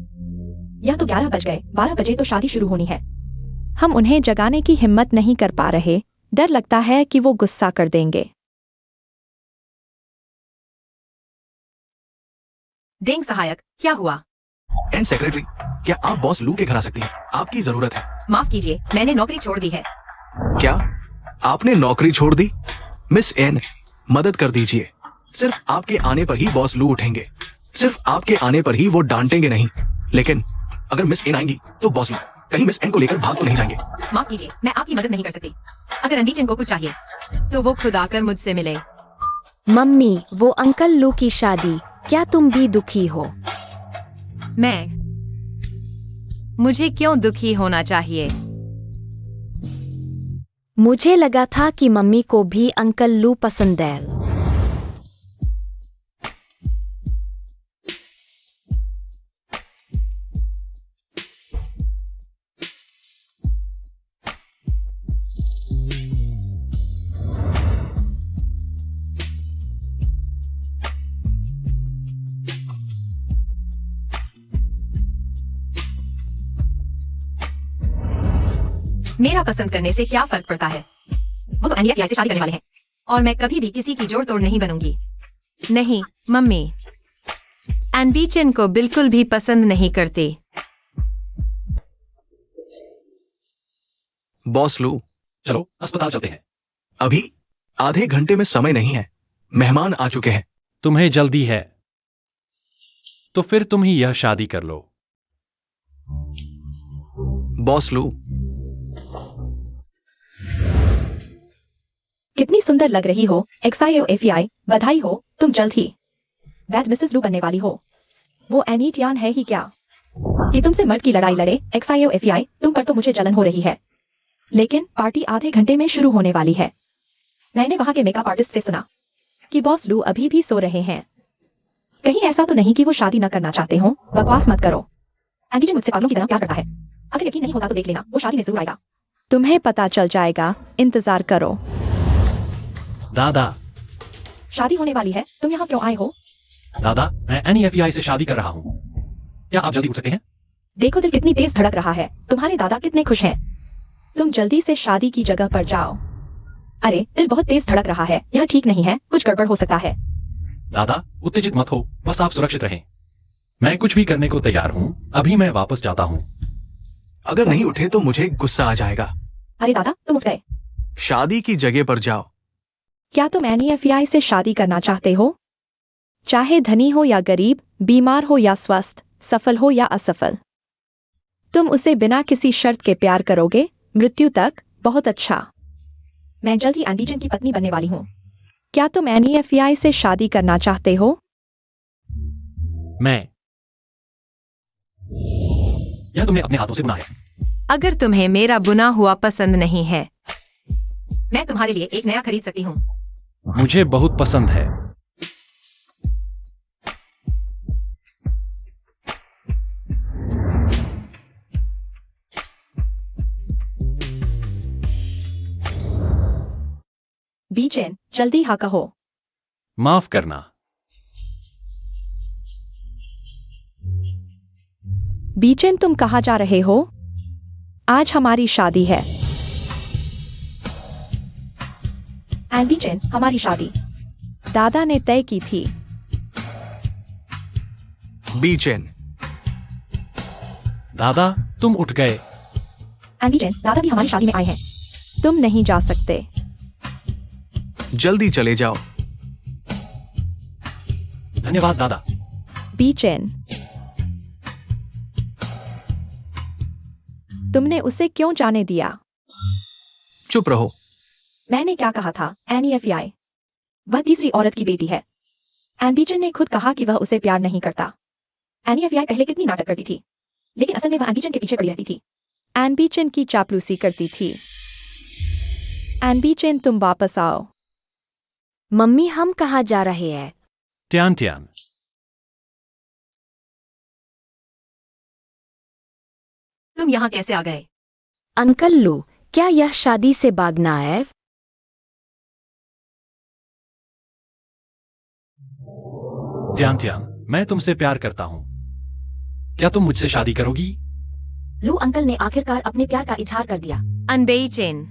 यह तो 11 बज गए, 12 बजे तो शादी शुरू होनी है। हम उन्हें जगाने की हिम्मत नहीं कर पा रहे। डर लगता है कि वो गुस्सा कर देंगे। डेंग सहायक, क्या हुआ? एंड सेक्रेटरी, क्या आप बॉस लू के घर आ सकती हैं? आपकी जरूरत है। माफ कीजिए, मैंने नौकरी छोड़ दी है। क्या आपने नौकरी छोड़ दी? मिस एन, मदद कर दीजिए। सिर्फ आपके आने पर ही बॉस लू उठेंगे। सिर्फ आपके आने पर ही वो डांटेंगे नहीं। लेकिन अगर मिस एन आएंगी तो बॉस लू कहीं मिस एन को लेकर भाग तो नहीं जाएंगे। माफ कीजिए, मैं आपकी मदद नहीं कर सकती। अगर एम्बिशन को कुछ चाहिए तो वो खुद आकर मुझसे मिले। मम्मी, वो अंकल लू की शादी, क्या तुम भी दुखी हो? मुझे क्यों दुखी होना चाहिए? मुझे लगा था कि मम्मी को भी अंकल लू पसंद है। मेरा पसंद करने से क्या फर्क पड़ता है? वो तो NEFI से शादी करने वाले हैं और मैं कभी भी किसी की जोड़ तोड़ नहीं बनूंगी। नहीं, मम्मी एम्बिशन को बिल्कुल भी पसंद नहीं करती। बॉस लू, चलो अस्पताल चलते हैं। अभी आधे घंटे में समय नहीं है, मेहमान आ चुके हैं। तुम्हें जल्दी है तो फिर तुम ही यह शादी कर लो। बॉस लू, कितनी सुंदर लग रही हो। XIOFI, बधाई हो, तुम जल्द ही वैद मिसेस लू बनने वाली हो। वो एनी टियान है ही क्या कि तुमसे मर्द की लड़ाई लड़े। XIOFI, तुम पर तो मुझे जलन हो रही है। लेकिन पार्टी आधे घंटे में शुरू होने वाली है। मैंने वहां के मेकअप आर्टिस्ट से सुना कि बॉस लू अभी भी सो रहे हैं। कहीं ऐसा तो नहीं कि वो शादी न करना चाहते हो? बकवास मत करो। एंटीजन मुझसे पागलों की तरह प्यार करता है। अगर यकीन नहीं होता तो देख लेना, वो शादी में जरूर आएगा। तुम्हें पता चल जाएगा, इंतजार करो। दादा, शादी होने वाली है, तुम यहाँ क्यों आए हो? दादा, मैं NEFEI से शादी कर रहा हूँ। क्या आप जल्दी उठ सकते हैं? देखो दिल कितनी तेज धड़क रहा है। तुम्हारे दादा कितने खुश हैं। तुम जल्दी से शादी की जगह पर जाओ। अरे दिल बहुत तेज धड़क रहा है, यह ठीक नहीं है, कुछ गड़बड़ हो सकता है। दादा, उत्तेजित मत हो, बस आप सुरक्षित रहें। मैं कुछ भी करने को तैयार हूँ। अभी मैं वापस जाता हूँ। अगर नहीं उठे तो मुझे गुस्सा आ जाएगा। अरे दादा, तुम उठ गए। शादी की जगह पर जाओ। क्या तुम NEFEI से शादी करना चाहते हो? चाहे धनी हो या गरीब, बीमार हो या स्वस्थ, सफल हो या असफल, तुम उसे बिना किसी शर्त के प्यार करोगे, मृत्यु तक। बहुत अच्छा। मैं जल्द ही एंटीजन की पत्नी बनने वाली हूँ। क्या तुम NEFEI से शादी करना चाहते हो? मैं यह तुमने अपने हाथों से बुना है। अगर तुम्हें मेरा बुना हुआ पसंद नहीं है, मैं तुम्हारे लिए एक नया खरीद सकती हूँ। मुझे बहुत पसंद है। बीचेन, जल्दी हाँ कहो। माफ करना। बीचेन, तुम कहाँ जा रहे हो? आज हमारी शादी है। बीचेन, हमारी शादी दादा ने तय की थी। बीचेन, दादा, तुम उठ गए। बीचेन, दादा भी हमारी शादी में आए हैं। तुम नहीं जा सकते। जल्दी चले जाओ। धन्यवाद दादा। बीचेन, तुमने उसे क्यों जाने दिया? चुप रहो। मैंने क्या कहा था? NEFEI, वह तीसरी औरत की बेटी है। बीचेन ने खुद कहा कि वह उसे प्यार नहीं करता। NEFEI पहले कितनी नाटक करती थी, लेकिन असल में वह बीचेन के पीछे पड़ी रहती थी। बीचेन की चापलूसी करती थी। बीचेन, तुम वापस आओ। मम्मी, हम कहाँ जा रहे हैं? Tan tan. तुम यहाँ कैसे आ गए? अंकल लू, क्या यह शादी से भागना है? ट्यान ट्यान, मैं तुमसे प्यार करता हूँ। क्या तुम मुझसे शादी करोगी? लू अंकल ने आखिरकार अपने प्यार का इजहार कर दिया। अनबेईचेन,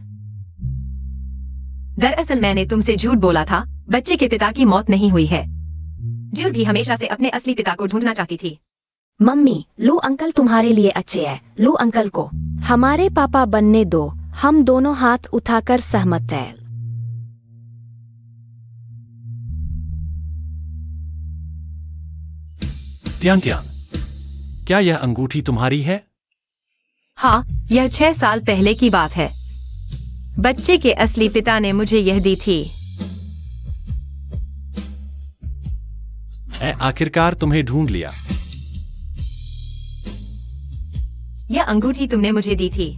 दरअसल मैंने तुमसे झूठ बोला था। बच्चे के पिता की मौत नहीं हुई है। झूठ भी हमेशा से अपने असली पिता को ढूंढना चाहती थी। मम्मी, लू अंकल तुम्हारे लिए अच्छे हैं। लू अंकल को हमारे पापा बनने दो। हम दोनों हाथ उठाकर सहमत हैं। ट्यान ट्यान, क्या यह अंगूठी तुम्हारी है? हाँ, यह 6 साल पहले की बात है। बच्चे के असली पिता ने मुझे यह दी थी। मैं आखिरकार तुम्हें ढूंढ लिया। यह अंगूठी तुमने मुझे दी थी।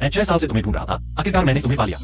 मैं 6 साल से तुम्हें ढूंढ रहा था, आखिरकार मैंने तुम्हें पा लिया।